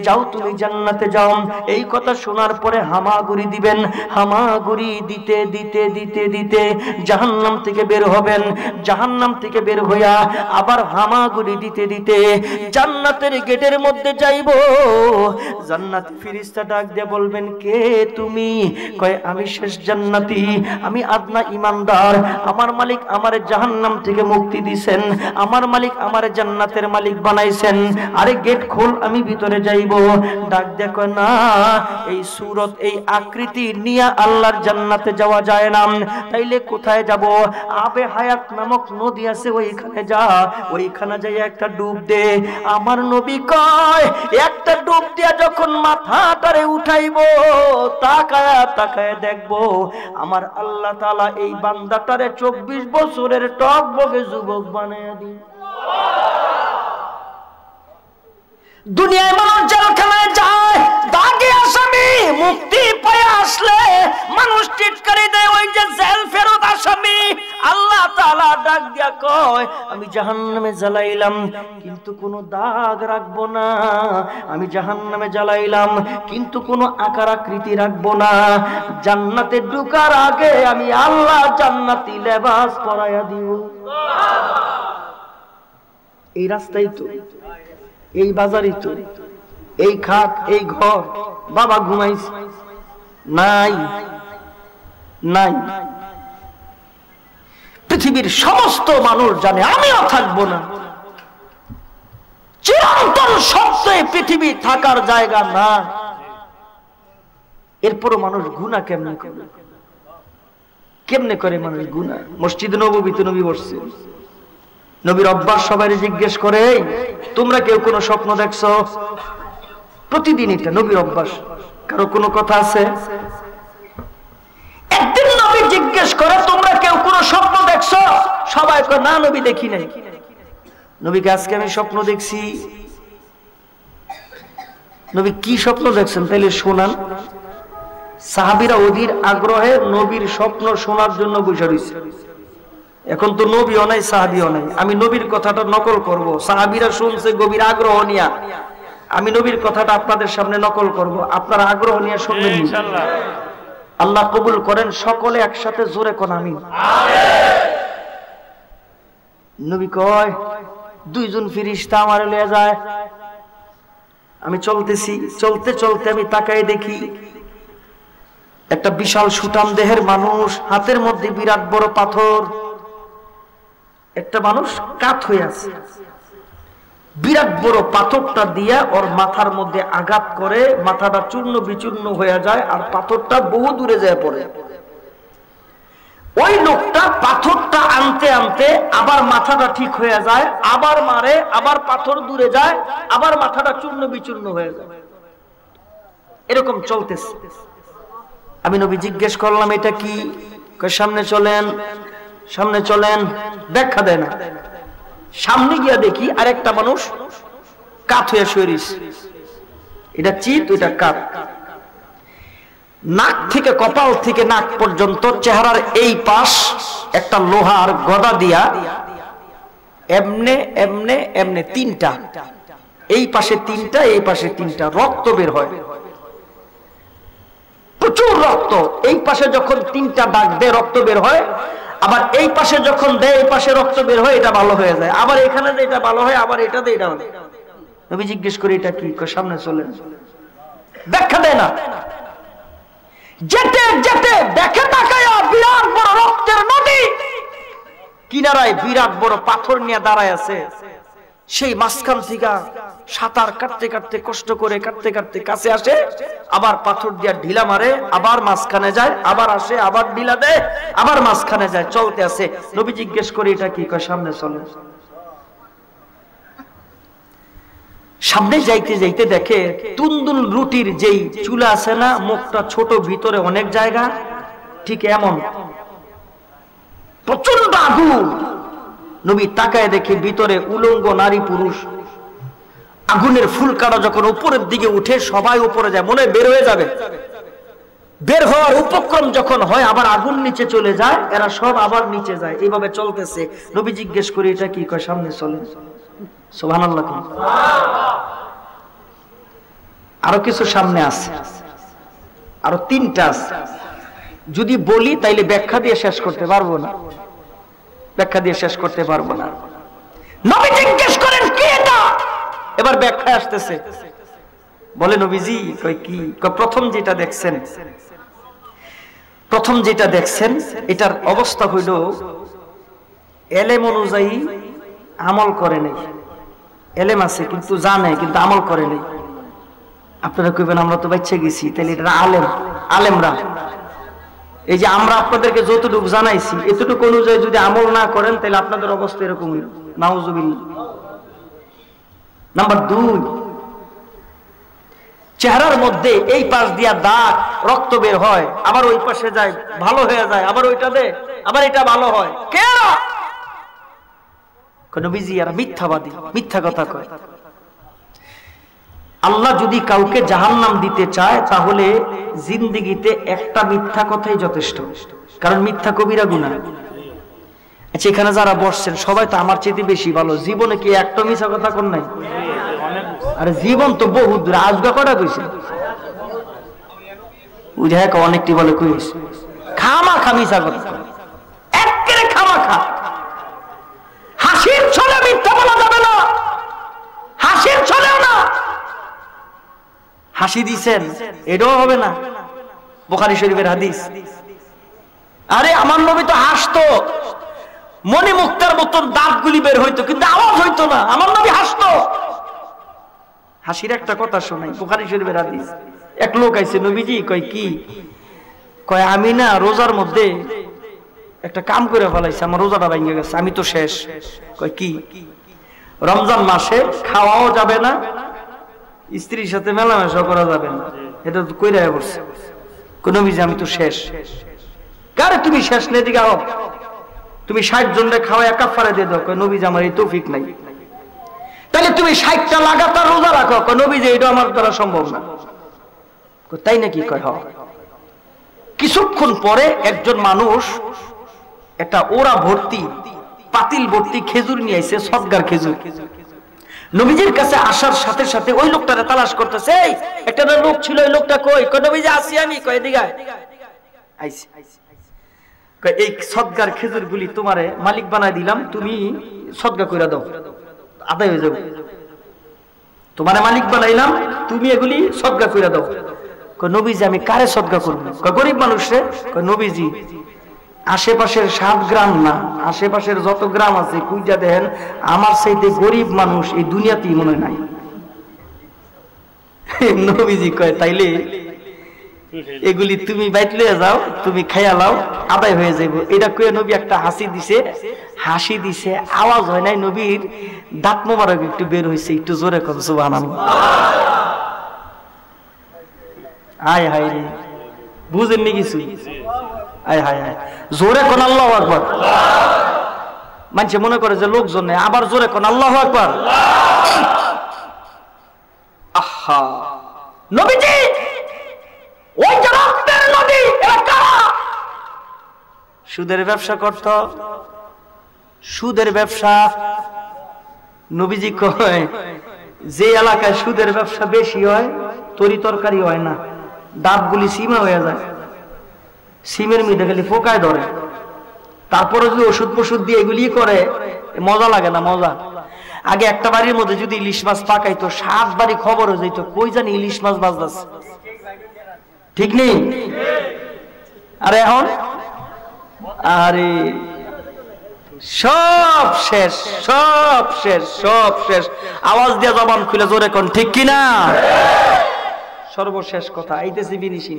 যাও তুমি জান্নাতে যাও। এই কথা শোনার পরে হামাগুড়ি দিবেন, হামাগুড়ি দিতে দিতে দিতে দিতে জাহান্নাম থেকে বের হবেন। জাহান্নাম থেকে বের হইয়া আবার হামাগুড়ি দিতে দিতে জান্নাতের গেটের মধ্যে যাইব। জান্নাতি ফেরেশতা ডাক দিয়ে বলবেন, কে তুমি? কয়, আমি শেষ জান্নাতি, আমি আদনা ইমানদার। আমার মালিক আমারে জাহান্নাম থেকে মুক্তি দিবেন, আমার মালিক আমারে জান্নাতের মালিক বানাইছেন। আরে গেট খোল, আমি ভিতরে যাইব। ডাক দেখো, না, এই সুরত এই আকৃতি নিয়ে আল্লাহর জান্নাতে যাওয়া যায় না। তাইলে কোথায় যাব? আবে হায়াত নামক নদী আছে, ওইখানে যা, ওইখানে যাই একটা ডুব দে। আমার নবী কয়, একটা ডুব দিয়া যখন মাথাটারে উঠাইব, তাকায়া তাকায়া দেখবো আমার আল্লাহ তাআলা এই বান্দাটারে 24 বছরের টকবগে যুবক বানায়া দিন। দুনিয়ায় মানুষ জেলখানায় যায়, দাগি আসামি মুক্তি পায় আসলে মানুষ টিটকারি দেয়, ওই যে জেল ফেরত আসামি। আল্লাহ তাআলা ডাক দিয়া কয়, আমি জাহান্নামে জ্বালাইলাম কিন্তু কোনো দাগ রাখবো না, আমি জাহান্নামে জ্বালাইলাম কিন্তু কোনো আকার আকৃতি রাখবো না। জান্নাতে ঢোকার আগে আমি আল্লাহ জান্নাতি লেবাস পরাইয়া দিব। এই রাস্তাই তো, এই বাজারই তো, এই খাট, এই ঘর। বাবা ঘুমাইছে নাই নাই, পৃথিবীর সমস্ত মানুষ জানে আমিও থাকবো না। চিরন্তন সত্যি পৃথিবী থাকার জায়গা না। এরপরও মানুষ গুনাহ কেমনে করে? কেমনে করে মানুষ গুনাহ? মসজিদ নববীতে নবী বসছে, নবীর অভ্যাস সবাই জিজ্ঞেস করে, তোমরা কেউ কোনো স্বপ্ন দেখছো? প্রতিদিন এটা নবীর অভ্যাস। কারো কোনো কথা আছে? একদিন নবী জিজ্ঞেস করে, তোমরা কেউ কোনো স্বপ্ন দেখছো? সবাই কয়, না নবী দেখি নাই। নবীকে, আজকে আমি স্বপ্ন দেখছি। নবী কি স্বপ্ন দেখছেন তাইলে শোনান। সাহাবীরা অধীর আগ্রহে নবীর স্বপ্ন শোনার জন্য বসে রয়েছে। এখন তো নবীও নাই সাহাবীও নাই, আমি নবীর কথাটা নকল করব। সাহাবীরা শুনছে গভীর আগ্রহ নিয়ে, আমি নবীর কথাটা আপনাদের সামনে নকল করব, আপনারা আগ্রহ নিয়ে শুনবেন ইনশাআল্লাহ। আল্লাহ কবুল করেন, সকলে একসাথে জোরে কোন আমিন। নবী কয় দুইজন ফেরেশতা আমার লয়ে যায়। আমি চলতেছি, চলতে চলতে আমি তাকায় দেখি একটা বিশাল সুঠাম দেহের মানুষ, হাতের মধ্যে বিরাট বড় পাথর। একটা মানুষ কাত হয়ে আছে, বিরাট বড় পাথরটা দিয়া ওর মাথার মধ্যে আঘাত করে, মাথাটা চূর্ণ বিচূর্ণ হয়ে যায় আর পাথরটা বহু দূরে যায় পড়ে। ওই লোকটা পাথরটা আনতে আনতে আবার মাথাটা ঠিক হয়ে যায়, আবার মারে, আবার পাথর দূরে যায়, আবার মাথাটা চূর্ণ বিচূর্ণ হয়ে যায়। এরকম চলতেছে। আমি নবী জিজ্ঞেস করলাম এটা কি? সামনে চলেন, সামনে চলেন। ব্যাখ্যা দেয় না। সামনে গিয়া দেখি আরেকটা মানুষ কাত হয়ে শুয়ে রইছে। এটা চিত, ওইটা কাত। নাক থেকে কপাল থেকে নাক পর্যন্ত চেহারার এই পাশ একটা লোহার গদা দিয়া এমনে এমনে এমনে তিনটা, এই পাশে তিনটা, এই পাশে তিনটা, রক্ত বের হয়, প্রচুর রক্ত। এই পাশে যখন তিনটা দাগ দেয় রক্ত বের হয়, আবার এই পাশে যখন দেয় এই পাশে রক্ত বের হয়, এটা ভালো হয়ে যায়, আবার এখানে দিয়ে এটা ভালো হয়, আবার এটা দিয়ে এটা ভালো। নবী জিজ্ঞেস করি এটা কি? সামনে চলেন। ব্যাখ্যা দেয় না। যেতে যেতে দেখে তাকায়া বিরাট বড় রক্তের নদী, কিনারায় বিরাট বড় পাথর নিয়ে দাঁড়ায় আছে। সেই মাঝখান থেকে সাঁতার কাটতে কাটতে, কষ্ট করে কাটতে কাটতে কাছে আসে, আবার পাথর দিয়া ঢিলা মারে, আবার মাঝখানে যায়, আবার আসে, আবার ঢিলা দেয়, আবার মাঝখানে যায়, চলতে আছে। নবী জিজ্ঞেস করে এটা কি? সামনে চলে। সামনে যাইতে যাইতে দেখে তুন্দুল রুটির যেই চুলা আছে না, মুখটা ছোট, ভিতরে অনেক জায়গা, ঠিক এমন প্রচন্ড আগুন। নবী তাকায় দেখে ভিতরে উলঙ্গ নারী পুরুষ। আগুনের ফুলকাটা যখন উপরের দিকে উঠে সবাই উপরে যায়, মনে বের হয়ে যাবে। বের হওয়ার উপক্রম যখন হয় আবার আগুন নিচে চলে যায়, এরা সব আবার নিচে যায়, এইভাবে চলতেছে। নবী জিজ্ঞেস করি এটা কি? সামনে চলে। সুবহানাল্লাহ। আরো কিছু সামনে আছে, আরো তিনটা আছে। যদি বলি তাইলে ব্যাখ্যা দিয়ে শেষ করতে পারবো না, ব্যাখ্যা দিয়ে শেষ করতে পারবো না। নবী জিজ্ঞেস করেন কি এটা? এবার ব্যাখ্যা আসতেছে। বলে নবীজি কই কি? প্রথম যেটা দেখছেন, প্রথম যেটা দেখছেন এটার অবস্থা হইল এলেম অনুযায়ী আমল করে নাই। এলেম আছে কিন্তু জানে, কিন্তু আমল করে নাই। আপনারা কইবেন আমরা তো বাচ্চা গেছি, তাহলে এটা আলেম। আলেমরা এই যে আমরা আপনাদেরকে যতটুকু জানাইছি এতটুকু অনুযায়ী যদি আমল না করেন তাহলে আপনাদের অবস্থা এরকম হইল। নাউজুবিল্লাহ। নাম্বার 2, চেহারার মধ্যে এই পাশ দিয়া দাগ, রক্ত বের হয়, আবার ওই পাশে যায়, ভালো হয়ে যায়, আবার ওইটা দে, আবার এটা ভালো হয়। কেরা? নবীজি আর মিথ্যাবাদী, মিথ্যা কথা কয়। আল্লাহ যদি কাউকে জাহান্নাম দিতে চায় তাহলে জিন্দেগিতে একটা মিথ্যা কথাই যথেষ্ট, কারণ মিথ্যা কবিরা গুনাহ। আচ্ছা, এখানে যারা বসছেন সবাই তো আমার চেয়ে বেশি ভালো, জীবনে কি একটা মিথ্যা কথা কোন নাই? আরে জীবন তো বহু দূর, আজগা কটা কইছে বুঝে অনেকটি বলে কইস খামা খামিসা কথা, একেবারে খামা খা। হাসির ছলে মিথ্যা বলা যাবে না, হাসির ছলেও না। হাসি দিছেন এটাও হবে না, বুখারী শরীফের হাদিস। আরে আমার নবী তো হাসতো, মনি মুক্তার মতন দাঁতগুলি বের হইতো কিন্তু আওয়াজ হইতো না, আমার নবী হাসতো। হাসির একটা কথা শোনাই, বুখারী শরীফের হাদিস। এক লোক আইছে, নবীজি কয় কি? কয় আমি না রোজার মধ্যে একটা কাম করে ফেলাইছি, আমার রোজাটা ভেঙে গেছে, আমি তো শেষ। কয় কি? রমজান মাসে খাওয়াও যাবে না, স্ত্রীর সাথে মেলামেশা করা যাবে না, এটা তো কইরা বসছে। নবীজি আমি তো শেষ। কারে তুমি শেষ নেই? দিকে আও, তুমি 60 জনকে খাওয়া কাফারা দিয়ে দাও। কয় নবীজি আমার এই তৌফিক নাই। তাহলে তুমি 60টা লাগাতার রোজা রাখো। নবীজি এটা আমার দ্বারা সম্ভব না। তাই নাকি? কয় হ। কিছুক্ষণ পরে একজন মানুষ একটা ওরা ভর্তি পাতিল ভর্তি খেজুর নিয়ে আইছে, সদগার খেজুর। নবীজির কাছে আসার সাথে সাথে ওই লোকটারে তালাশ করতেছে। একটা লোক ছিল, ওই লোকটা কই? নবীজি আসি আমি। কয় এদিকে আইছি। এই সদগার খেজুর গুলি তোমারে মালিক বানাই দিলাম, তুমি সদগা কইরা দাও, আদায় হয়ে যাবে। তোমারে মালিক বানাইলাম, তুমি এগুলি সদগা কইরা দাও। কয় নবীজি আমি কারে সদগা করব? কয় গরিব মানুষে। কয় নবীজি আশেপাশের 7 গ্রাম না, আশেপাশের যত গ্রাম আছে কুইটা দেন, আমার চাইতে গরিব মানুষ এই দুনিয়াতেই মনে নাই। নবীজি কয় তাইলে এগুলি তুমি বাইট লইয়া যাও, তুমি খাইয়া লাও, আদায় হয়ে যাইব। এটা কয়ে নবী একটা হাসি দিছে, আওয়াজ হয় নাই। নবীর দাঁত মোবারক একটু বের হইছে। একটু জোরে কোন সুবহানাল্লাহ। আয় হায় রে, বুঝেননি কিছু? আয় হায় হায়, জোরে কোন আল্লাহু আকবার। মানুষে মনে করে যে লোকজন নেই, আবার জোরে কোন আল্লাহু আকবার। আহা, নবীজি ওই যে রক্তের নদী, এরা কারা? সুদের ব্যবসা করত, সুদের ব্যবসা। নবীজি কয় যে এলাকায় সুদের ব্যবসা বেশি হয়, তরি তরকারি হয় না, ডাবগুলি সিমা হয়ে যায়, সিমের মধ্যে খালি পোকায় ধরে। তারপরে যদি ওষুধ দিয়ে এগুলি করে, মজা লাগে না? মজা। আগে একটা বাড়ির মধ্যে যদি ইলিশ মাছ পাকাইতো, 7 বাড়ি খবর হয়ে যেত, কই জানি ইলিশ মাছ বাজদাছে। ঠিক নেই? আরে এখন আরে সব শেষ, সব শেষ, সব শেষ। আওয়াজ দিয়ে জবান খুলে জোরে কোন ঠিক কিনা? সর্বশেষ কথা আইতেছে ফিনিশিং।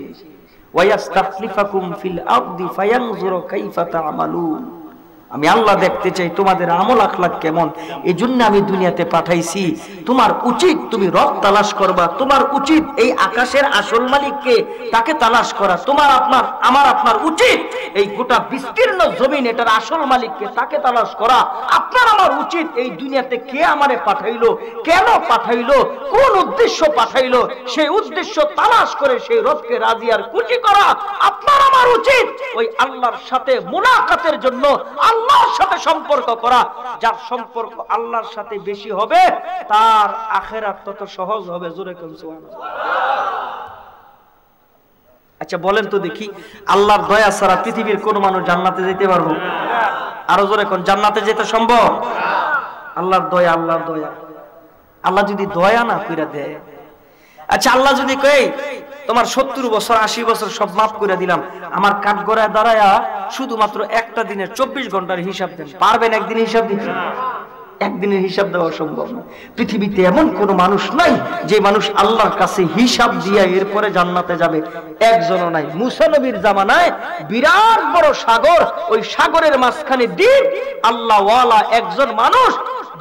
ওয়ায়াস্তাখলিফাকুম ফিল আরদি ফায়ানজুরু কাইফা তা'মালুন। আমি আল্লাহ দেখতে চাই তোমাদের আমল আখলাক কেমন। এজন্য আমি দুনিয়াতে পাঠাইছি। তোমার উচিত তুমি রব তালাশ করবা। তোমার উচিত এই আকাশের আসল মালিককে, তাকে তালাশ করা। তোমার আপনার উচিত এই গোটা বিস্তীর্ণ জমিন, এটার আসল মালিককে, তাকে তালাশ করা। আপনার আমার উচিত এই দুনিয়াতে কে আমারে পাঠাইলো, কেন পাঠাইলো, কোন উদ্দেশ্য পাঠাইলো, সেই উদ্দেশ্য তালাশ করে সেই রবকে রাজি আর খুশি করা। আপনার আমার উচিত ওই আল্লাহর সাথে মুনাকাতের জন্য আল্লাহর সাথে সম্পর্ক করা। যার সম্পর্ক আল্লাহর সাথে বেশি হবে, তার আখিরাত তত সহজ হবে। জোরে কোন সুবহানাল্লাহ। আচ্ছা বলেন তো দেখি, আল্লাহর দয়া ছাড়া পৃথিবীর কোন মানুষ জান্নাতে যেতে পারবো? আরো জোরে কোন, জান্নাতে যেতে সম্ভব? আল্লাহর দয়া, আল্লাহর দয়া। আল্লাহ যদি দয়া না কইরা দেয়, আচ্ছা আল্লাহ যদি কই তোমার 70 বছর 80 বছর সব মাফ করে দিলাম, আমার কাঠগড়ায় দাঁড়ায়া শুধুমাত্র একটা দিনের 24 ঘন্টার হিসাব দেন, পারবেন একদিন হিসাব দিতে? একদিনের হিসাব দেওয়া সম্ভব না। পৃথিবীতে এমন কোন মানুষ নাই যে মানুষ আল্লাহর কাছে হিসাব দিয়া এরপরে জান্নাতে যাবে, একজনও নাই। মুসা নবীর জামানায় বিরাট বড় সাগর, ওই সাগরের মাঝখানে দ্বীপ, আল্লাহ ওয়ালা একজন মানুষ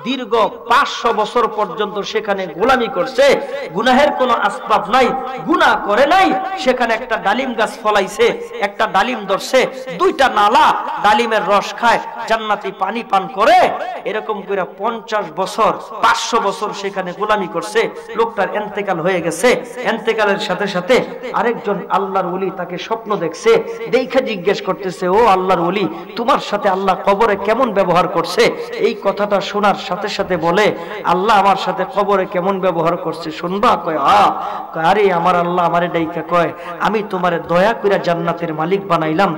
দীর্ঘ 500 বছর পর্যন্ত সেখানে গোলামি করছে। গুনাহের কোনো আসবাব নাই, গুনাহ করে নাই। সেখানে একটা ডালিম গাছ ফলাইছে, একটা ডালিম ধরছে, 2টা নালা, ডালিমের রস খায়, জান্নাতি পানি পান করে। এরকম করে 50 বছর 500 বছর সেখানে গোলামি করছে। লোকটার ইন্তেকাল হয়ে গেছে। ইন্তেকালের সাথে সাথে আরেকজন আল্লাহর ওলি তাকে স্বপ্ন দেখছে, দেখা জিজ্ঞেস করতেছে, ও আল্লাহর ওলি, তোমার সাথে আল্লাহ কবরে কেমন ব্যবহার করছে? এই কথাটা শোনার সাথে সাথে বলে, আল্লাহ আমার সাথে কবরে কেমন ব্যবহার করছে শুনবা? কয় আরে আমার আল্লাহ আমারে ডাইকা কয়, আমি তোমারে দয়া কইরা জান্নাতের মালিক বানাইলাম।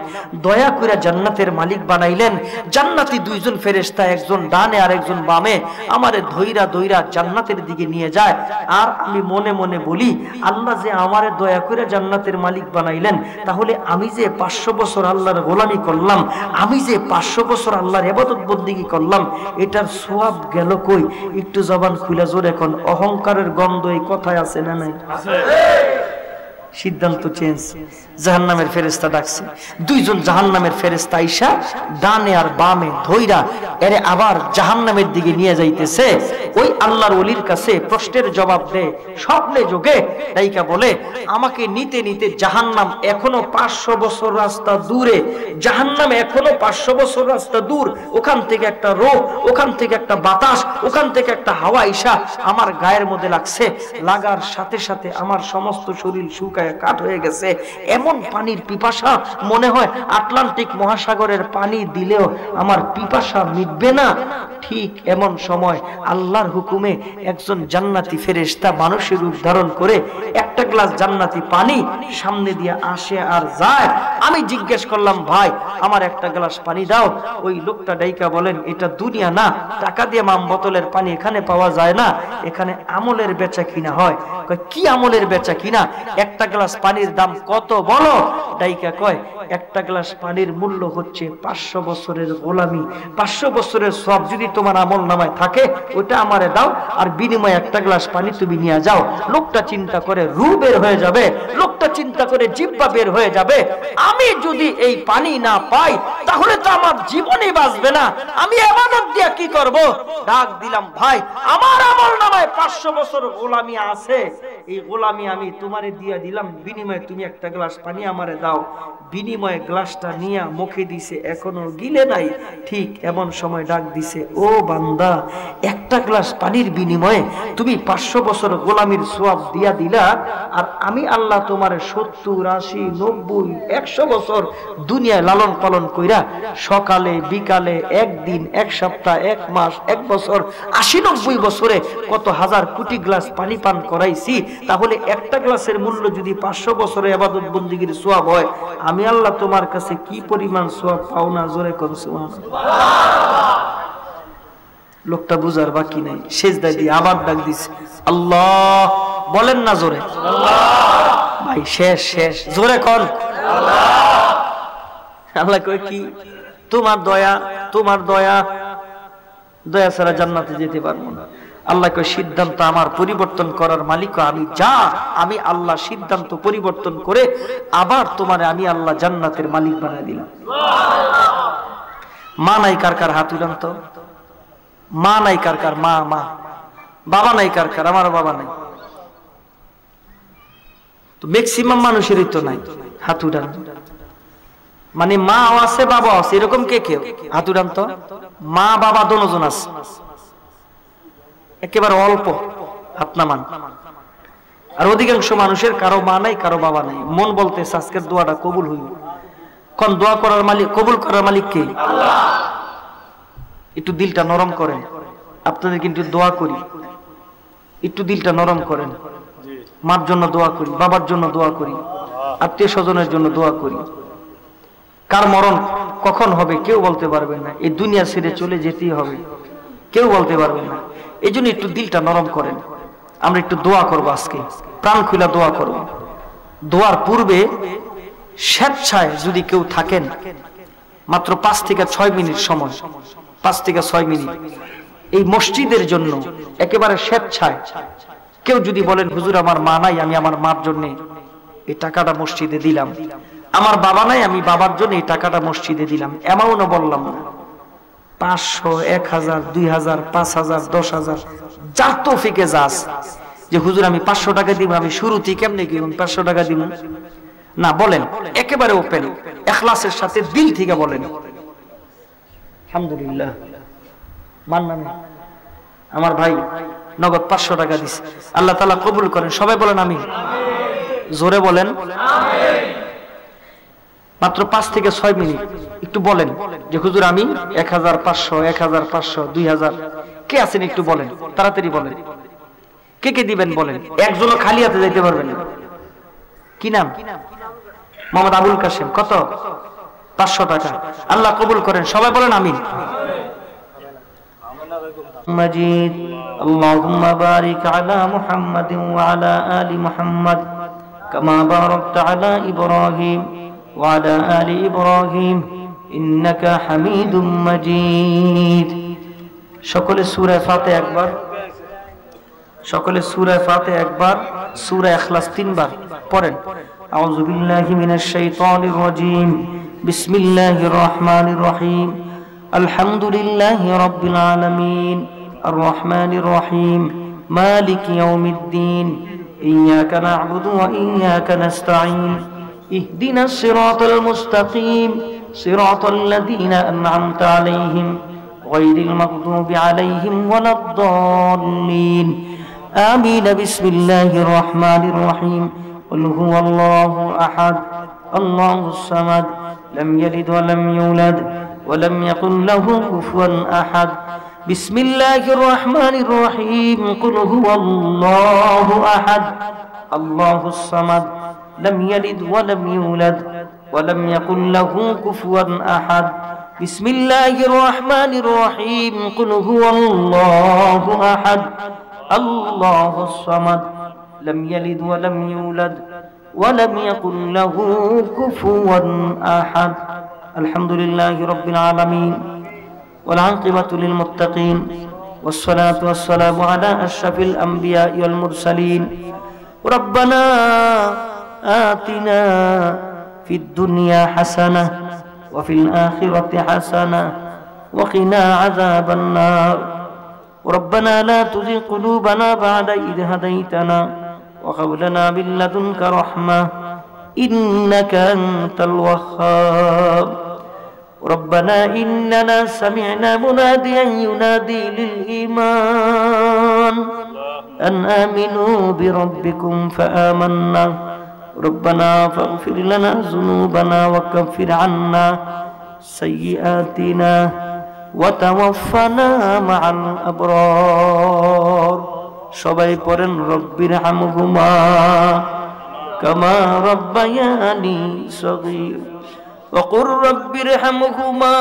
দয়া কইরা জান্নাতের মালিক বানাইলেন। জান্নাতি 2জন ফেরেশতা, একজন ডানে আর একজন বামে, আমারে ধইরা ধইরা জান্নাতের দিকে নিয়ে যায়। আর আমি মনে মনে বলি, আল্লাহ যে আমারে দয়া কইরা জান্নাতের মালিক বানাইলেন, তাহলে আমি যে 500 বছর আল্লাহর গোলামি করলাম, আমি যে 500 বছর আল্লাহর ইবাদত বন্দেগী করলাম, এটার সওয়াব গেল কই? একটু জবান খুলে জোরে এখন, অহংকারের গন্ধ এই কথায় আছে না নাই? আছে। সিদ্ধান্ত চেঞ্জ। জাহান্নামের ফেরেশতা ডাকছে, 2জন জাহান্নামের ফেরেশতা আইসা ডানে আর বামে ধইরা এরে আবার জাহান্নামের দিকে নিয়ে যাইতেছে। ওই আল্লাহর ওলির কাছে প্রশ্নের জবাব দেয় স্বপ্নে যোগে। ডাইকা বলে আমাকে নিতে নিতে জাহান্নাম এখনো 500 বছর রাস্তা দূরে, জাহান্নাম এখনো 500 বছর রাস্তা দূর। ওখান থেকে একটা রোগ, ওখান থেকে একটা বাতাস, ওখান থেকে একটা হাওয়া ঈশা আমার গায়ের মধ্যে লাগছে। লাগার সাথে সাথে আমার সমস্ত শরীর শুকায় কাঠ হয়ে গেছে। এমন পানির পিপাসা, মনে হয় আটলান্টিক মহাসাগরের পানি দিলেও আমার পিপাসা মিটবে না। ঠিক এমন সময় আল্লাহর হুকুমে একজন জান্নাতি ফেরেশতা মানুষের রূপ ধারণ করে একটা গ্লাস জান্নাতি পানি সামনে দিয়ে আসে আর যায়। আমি জিজ্ঞেস করলাম, ভাই আমার একটা গ্লাস পানি দাও। ওই লোকটা ডাইকা বলেন, এটা দুনিয়া না, টাকা দিয়ে মাম বোতলের পানি এখানে পাওয়া যায় না, এখানে আমলের বেচা কিনা হয়। কয় কি আমলের বেচা কিনা? একটা গ্লাস পানির দাম কত বলো? ডাইকা কয় একটা গ্লাস পানির মূল্য হচ্ছে 500 বছরের গোলামি। 500 বছরের সব যদি তোমার আমল নামায় থাকে ওটা আমারে দাও, আর বিনিময়ে একটা গ্লাস পানি তুমি নিয়ে যাও। লোকটা চিন্তা করে রূহ বের হয়ে যাবে, লোকটা চিন্তা করে জিহ্বা বের হয়ে যাবে। আমি যদি এই পানি না পাই তাহলে তো আমার জীবনই বাঁচবে না, আমি ইবাদত দিয়ে কি করব? ডাক দিলাম, ভাই আমার আমল নামায় 500 বছর গোলামি আছে, এই গোলামি আমি তোমারে দিয়ে দিলাম, বিনিময়ে তুমি একটা গ্লাস পানি আমারে দাও। বিনিময়ে গ্লাসটা নিয়ে মুখে দিছে, এখনো গিলে নাই। ঠিক এমন সময় ডাক দিছে, ও বান্দা, একটা গ্লাস পানির বিনিময়ে তুমি 500 বছর গোলামির সওয়াব দিয়া দিলা, আর আমি আল্লাহ তোমার 70, 80, 90, 100 বছর দুনিয়ায় লালন পালন কইরা সকালে বিকালে, একদিন, এক সপ্তাহ, এক মাস, এক বছর, 80-90 বছরে কত হাজার কোটি গ্লাস পানি পান করাইছি। তাহলে একটা গ্লাসের মূল্য যদি 500 বছরের ইবাদত বন্দেগীর সওয়াব হয়, আমি আল্লাহ তোমার কাছে কি পরিমাণ সওয়াব পাও না? জোরে কোন সুবহানাল্লাহ। লোকটা বুঝার বাকি নাই, সেজদা দিয়ে আবার ডাক দিছে, আল্লাহ বলেন না জোরে, ভাই শেষ শেষ, জোরে কোন আল্লাহ। আল্লাহ কয় কি? তোমার দয়া, তোমার দয়া, দয়া ছাড়া জান্নাতে যেতে পারবো না। আল্লাহ কয় সিদ্ধান্ত আমার, পরিবর্তন করার মালিক আমি। যা, আমি আল্লাহ সিদ্ধান্ত পরিবর্তন করে আবার তোমারে আমি আল্লাহ জান্নাতের মালিক বানায় দিলাম। মা নাই কার কার? হাত উঠান তো। মা নাই কার কার? মা মা। বাবা নাই কার কার? আমার বাবা নাই। তো ম্যাক্সিমাম মানুষেরই তো নাই, হাত উঠান। মানে মা আছে বাবা আছে, এরকম কে কেউ? হাত উঠান তো। মা বাবা দুজন আছে, একেবারে অল্প হাত নামান। আর অধিকাংশ মানুষের কারো মা নাই, কারো বাবা নাই। মন বলতেছে আজকের দোয়াটা কবুল হইবে। কোন দোয়া করার মালিক, কবুল করার মালিক কে? আল্লাহ। একটু দিলটা নরম করেন, আপনাদের কিন্তু দোয়া করি, একটু দিলটা নরম করেন। মার জন্য দোয়া করি, বাবার জন্য দোয়া করি, আত্মীয় স্বজনের জন্য দোয়া করি। কার মরণ কখন হবে কেউ বলতে পারবে না, এই দুনিয়া ছেড়ে চলে যেতেই হবে, কেউ বলতে পারবে না। এই জন্য একটু দিলটা নরম করেন। আমরা একটু দোয়া করবো আজকে, প্রাণ খুলে দোয়া করব। দোয়ার পূর্বে স্বেচ্ছায় যদি কেউ থাকেন, মাত্র 5 থেকে 6 মিনিট সময়, 5 থেকে 6 মিনিট এই মসজিদের জন্য একেবারে স্বেচ্ছায় কেউ যদি বলেন, হুজুর আমার মা নাই, আমি আমার মার জন্য এই টাকাটা মসজিদে দিলাম, আমার বাবা নাই, আমি বাবার জন্য এই টাকাটা মসজিদে দিলাম, এমনও বললাম না, 500, 1000, 2000, 5000, 10000, যার তৌফিকে যাস, যে হুজুর আমি 500 টাকা দিব, আমি শুরুতেই কেমনে কি 500 টাকা দিব না, বলেন একেবারে ওপেন ইখলাসের সাথে দিল থেকে বলেন আলহামদুলিল্লাহ। মানলাম আমার ভাই নগদ 500 টাকা দিছে, আল্লাহ তাআলা কবুল করেন। সবাই বলেন আমিন, জোরে বলেন আমিন। মাত্র 5 থেকে 6 মিনিট একটু বলেন যে হুজুর আমি 1500, 1500, 2000, কে আছেন একটু বলেন, তাড়াতাড়ি বলেন কে কে দিবেন বলেন। একজনও খালি হাতে যাইতে পারবেন না। কি নাম? মোহাম্মদ আবুল কাসেম। কত? 500 টাকা। আল্লাহ কবুল করেন। সবাই বলেন আমিন। মাজিদ আল্লাহুম্মা বারিক আলা মুহাম্মাদিন ওয়া আলা আলি মুহাম্মাদ কামা বারাকতা আলা ইব্রাহিম ওয়া আলা আলি ইব্রাহিম ইন্নাকা হামিদুম মাজিদ। সকলে সূরা ফাতিহা একবার, সকলে সূরা ফাতিহা একবার, সূরা ইখলাস 3 বার পড়েন। আউযু বিল্লাহি মিনাশ শাইতানির রাজীম, বিসমিল্লাহির রহমানির রহিম, আলহামদুলিল্লাহি রাব্বিল আলামিন, الرحمن الرحيم مالك يوم الدين إياك نعبد وإياك نستعين اهدنا الصراط المستقيم صراط الذين أنعمت عليهم غير المغضوب عليهم ولا الضالين آمين بسم الله الرحمن الرحيم قل هو الله أحد الله الصمد لم يلد ولم يولد ولم يكن له كفوا أحد بسم الله الرحمن الرحيم قل هو الله أحد الله الصمد لم يلد ولم يولد ولم يكن له كفوا أحد بسم الله الرحمن الرحيم قل هو الله أحد الله الصمد لم يلد ولم يولد ولم يكن له كفوا أحد الحمد لله رب العالمين والعاقبة للمتقين والصلاة والسلام على أشرف الأنبياء والمرسلين ربنا آتنا في الدنيا حسنة وفي الآخرة حسنة وقنا عذاب النار ربنا لا تزغ قلوبنا بعد إذ هديتنا وهب لنا من لدنك رحمة إنك أنت الوهاب ربنا إننا سمعنا مناديا ينادي للإيمان أن آمنوا بربكم فآمنا ربنا فاغفر لنا ذنوبنا وكفر عنا سيئاتنا وتوفنا مع الأبرار সবাই পড়েন রব্বির হামহুমা কামা রব্বায়ানি সগীর وقل رب ارحمهما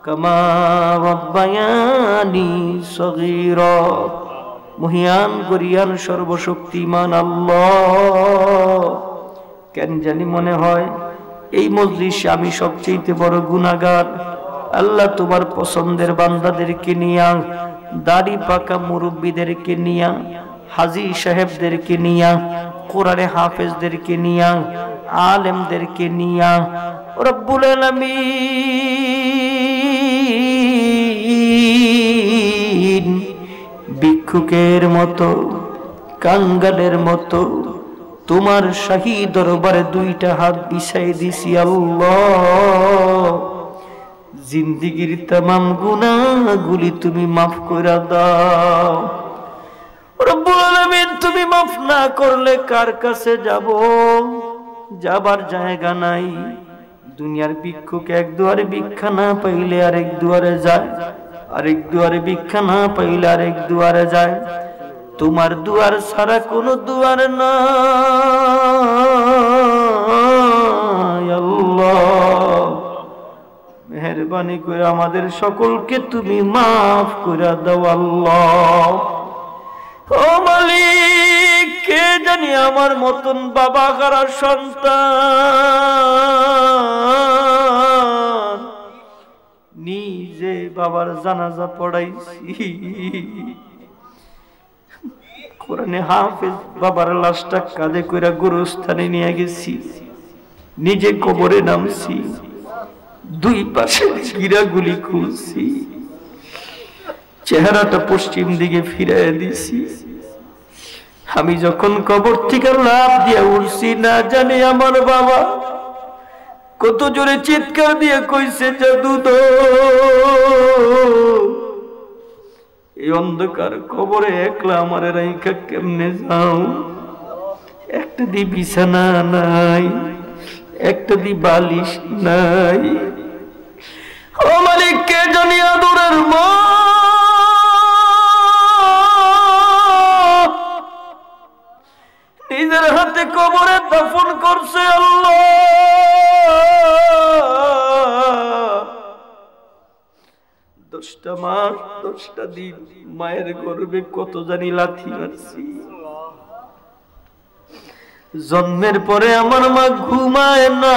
كما ربياني صغيرا মহিয়ান গরিয়ান সর্বশক্তিমান আল্লাহ কেন জানি মনে হয় এই মজলিসে আমি সবচেয়ে বড় গুনাহগার আল্লাহ তোমার পছন্দের বান্দাদেরকে নিয়া দাড়ি পাকা মুরব্বীদেরকে নিয়া হাজী সাহেবদেরকে নিয়া কোরআনে হাফেজদেরকে নিয়া আলেমদেরকে নিয়া রব্বুল আলামিন ভিক্ষুকের মতো কাঙ্গালের মতো তোমার শাহী দরবারে দুইটা হাত বিছাই দিছি আল্লাহ জিন্দেগীর तमाम গুনাহগুলি তুমি maaf করে দাও রব্বুল আলামিন তুমি maaf না করলে কার কাছে যাব যাবার জায়গা নাই দুনিয়ার ভিক্ষুক এক দুয়ারে ভিক্ষা না পাইলে আরেক দুয়ারে যায় আরেক দুয়ারে ভিক্ষা না পাইলে আরেক দুয়ারে যায় তোমার দুয়ার ছাড়া কোনো দুয়ার নাই আল্লাহ মেহেরবানি করে আমাদের সকলকে তুমি maaf করে দাও আল্লাহ ও মালিক কে জানি আমার মতন বাবা হারা সন্তান নিজে বাবার জানাজা পড়াইছি কোরআনে হাফেজ বাবার লাশটা কাঁধে কইরা গোরস্থানে নিয়ে গেছি নিজে কবরে নামছি দুই পাশে গিরাগুলি খুলছি চেহারাটা পশ্চিম দিকে ফিরাইয়া দিছি আমি যখন কবর থেকে লাফ দিয়ে উঠছি না জানি আমার বাবা কত জোরে চিৎকার দিয়ে কইছে জাদু দো এই অন্ধকার কবরে একলা আমার রাইখা কেমনে যাও একটা দি বিছানা নাই একটা দি বালিশ নাই ও মালিক কে জানি আদরের মা নিজের হাতে কবরে দাফন করছে আল্লাহ 10টা মাস 10টা দিন মায়ের গর্ভে কত জানি লাথি মারছি জন্মের পরে আমার মা ঘুমায় না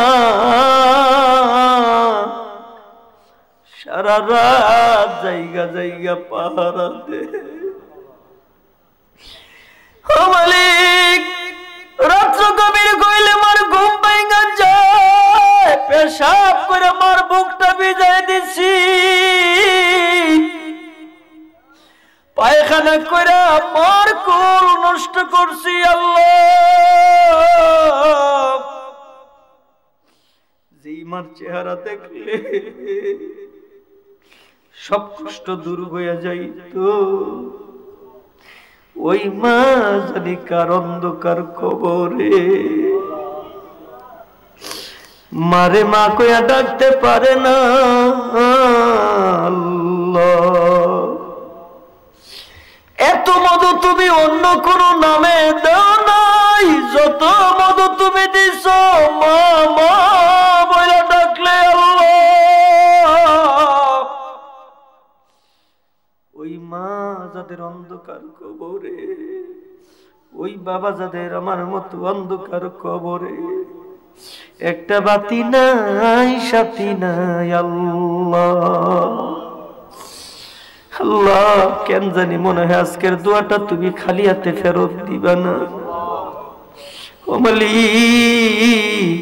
সারা রাত জায়গা জায়গা পাহারা দেয় ও মালিক রাত্র গভীর কইলে মার ঘুম ভাঙা যায় পেশাব করে মার বুকটা ভিজাই দিছি করছি আল্লাহ, যেই মার চেহারা দেখলে সব কষ্ট দূর হয়ে যায়, তো ওই মা জানি কার অন্ধকার কবরে মারে মা কইয়া ডাকতে পারে না। আল্লাহ, এত মধু তুমি অন্য কোন নামে দাও নাই, যত মধু তুমি দিছ মা মা বইলা ডাকলে আল্লাহ, ওই মা যাদের অন্ধকার কবরে, ওই বাবা যাদের আমার মতো অন্ধকার কবরে, একটা বাতি নাই সাথী নাই আল্লাহ। আল্লাহ, কেন জানি মনে হয় আজকের দোয়াটা তুমি খালি হাতে ফেরত দিবা না। ও মালিক,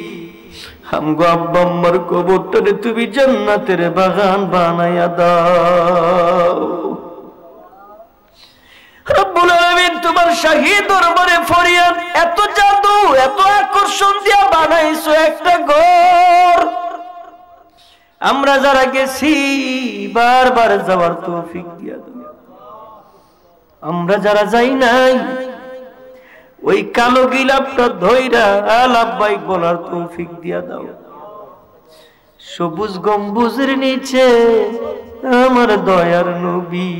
আমগো আব্বা আম্মার কবরটারে তুমি জান্নাতের বাগান বানাইয়া দাও। রব্বুল আলামিন, তোমার শাহী দরবারে ফরিয়াদ, এত জাদু এত আকর্ষণ দিয়া বানাইছো একটা ঘর, আমরা যারা গেছি বারবার যাওয়ার তৌফিক দিয়া দাও। আমরা যারা যাই নাই ওই কালো গিলাপটা ধইরা লাব্বাইক বলার তৌফিক দিয়া দাও। সবুজ গম্বুজের নিচে আমার দয়ার নবী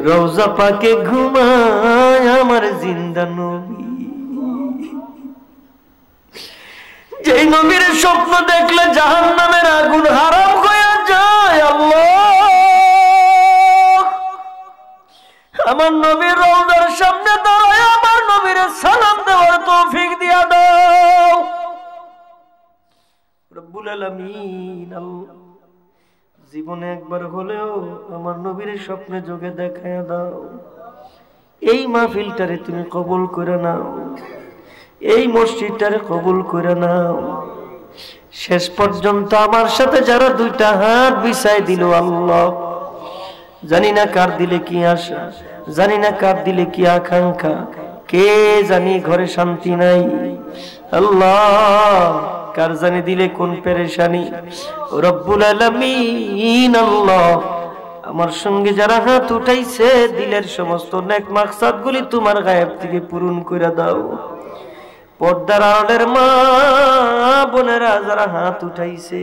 রওজা পাকে ঘুমায় আমার জিন্দা নবী, যেই নবীর স্বপ্ন দেখলে জাহান্নামের আগুন হারাম হয়ে যায়। আল্লাহ, আমার নবীর রওজার সামনে দাঁড়ায় আমার নবীর সালাম দেওয়ার তৌফিক দিয়া দাও। রব্বুল আলামিন, জীবনে একবার হলেও আমার নবীর স্বপ্নে যোগে দেখায় দাও। এই মাহফিলটারে তুমি কবুল করে নাও, এই মসজিদটারে কবুল করে নাও। শেষ পর্যন্ত আমার সাথে যারা দুইটা হাত বিছাই দিল আল্লাহ, জানি না কার দিলে কি আশা, জানি না কার দিলে কি আকাঙ্ক্ষা, কে জানি ঘরে শান্তি নাই আল্লাহ, কার জানি দিলে কোন পেরেশানি। রব্বুল আলামিন, আল্লাহ, আমার সঙ্গে যারা হাত উঠাইছে দিলের সমস্ত নেক মাকসাদ গুলি তোমার গায়েব থেকে পূরণ করে দাও। পর্দার আড়ালের মা বোনেরা যারা হাত উঠাইছে,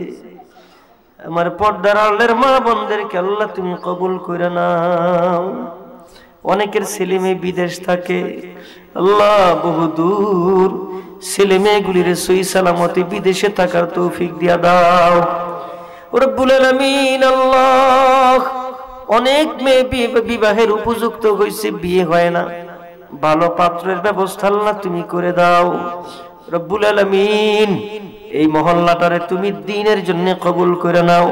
আমার পর্দার আড়ালের মা বোনদেরকে আল্লাহ তুমি কবুল করে নাও। অনেকের ছেলে মেয়ে বিদেশ থাকে আল্লাহ, বহুদূর ছেলে মেয়েগুলির সহি সালামতে বিদেশে থাকার তৌফিক দিয়া দাও। রব্বুল আলামিন, আল্লাহ, অনেক মেয়ে বিবাহের উপযুক্ত হয়েছে, বিয়ে হয় না, ভালো পাত্রের ব্যবস্থা আল্লাহ তুমি করে দাও। রব্বুল আলামিন, এই মহল্লাটারে তুমি দ্বীনের জন্য কবুল করে নাও।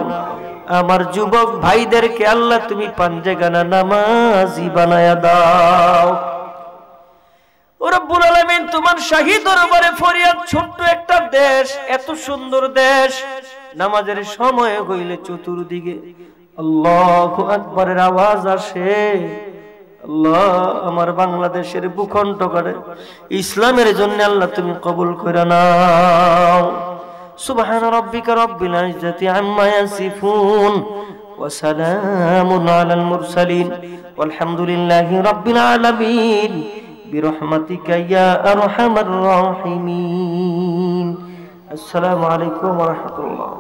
আমার যুবক ভাইদেরকে আল্লাহ তুমি পাঞ্জেগানা নামাজি বানায়া দাও। ও রব্বুল আলামিন, তোমার শাহী দরবারে ফরিয়াদ, ছোট্ট একটা দেশ, এত সুন্দর দেশ, নামাজের সময় হইলে চতুর্দিকে আল্লাহু আকবারের আওয়াজ আসে। আল্লাহ, আমার বাংলাদেশের ভূখণ্ড করে ইসলামের জন্য আল্লাহ তুমি কবুল করে নাও। সুবহান রাব্বিকা রাব্বিল ইজ্জাতি আম্মা ইয়াসিফুন ওয়া সালামুন আলাল মুরসালিন ওয়ালহামদুলিল্লাহি রাব্বিল আলামিন বিরহমাতিকা ইয়া আরহামার রাহিমিন। আসসালামু আলাইকুম ওয়া রাহমাতুল্লাহ।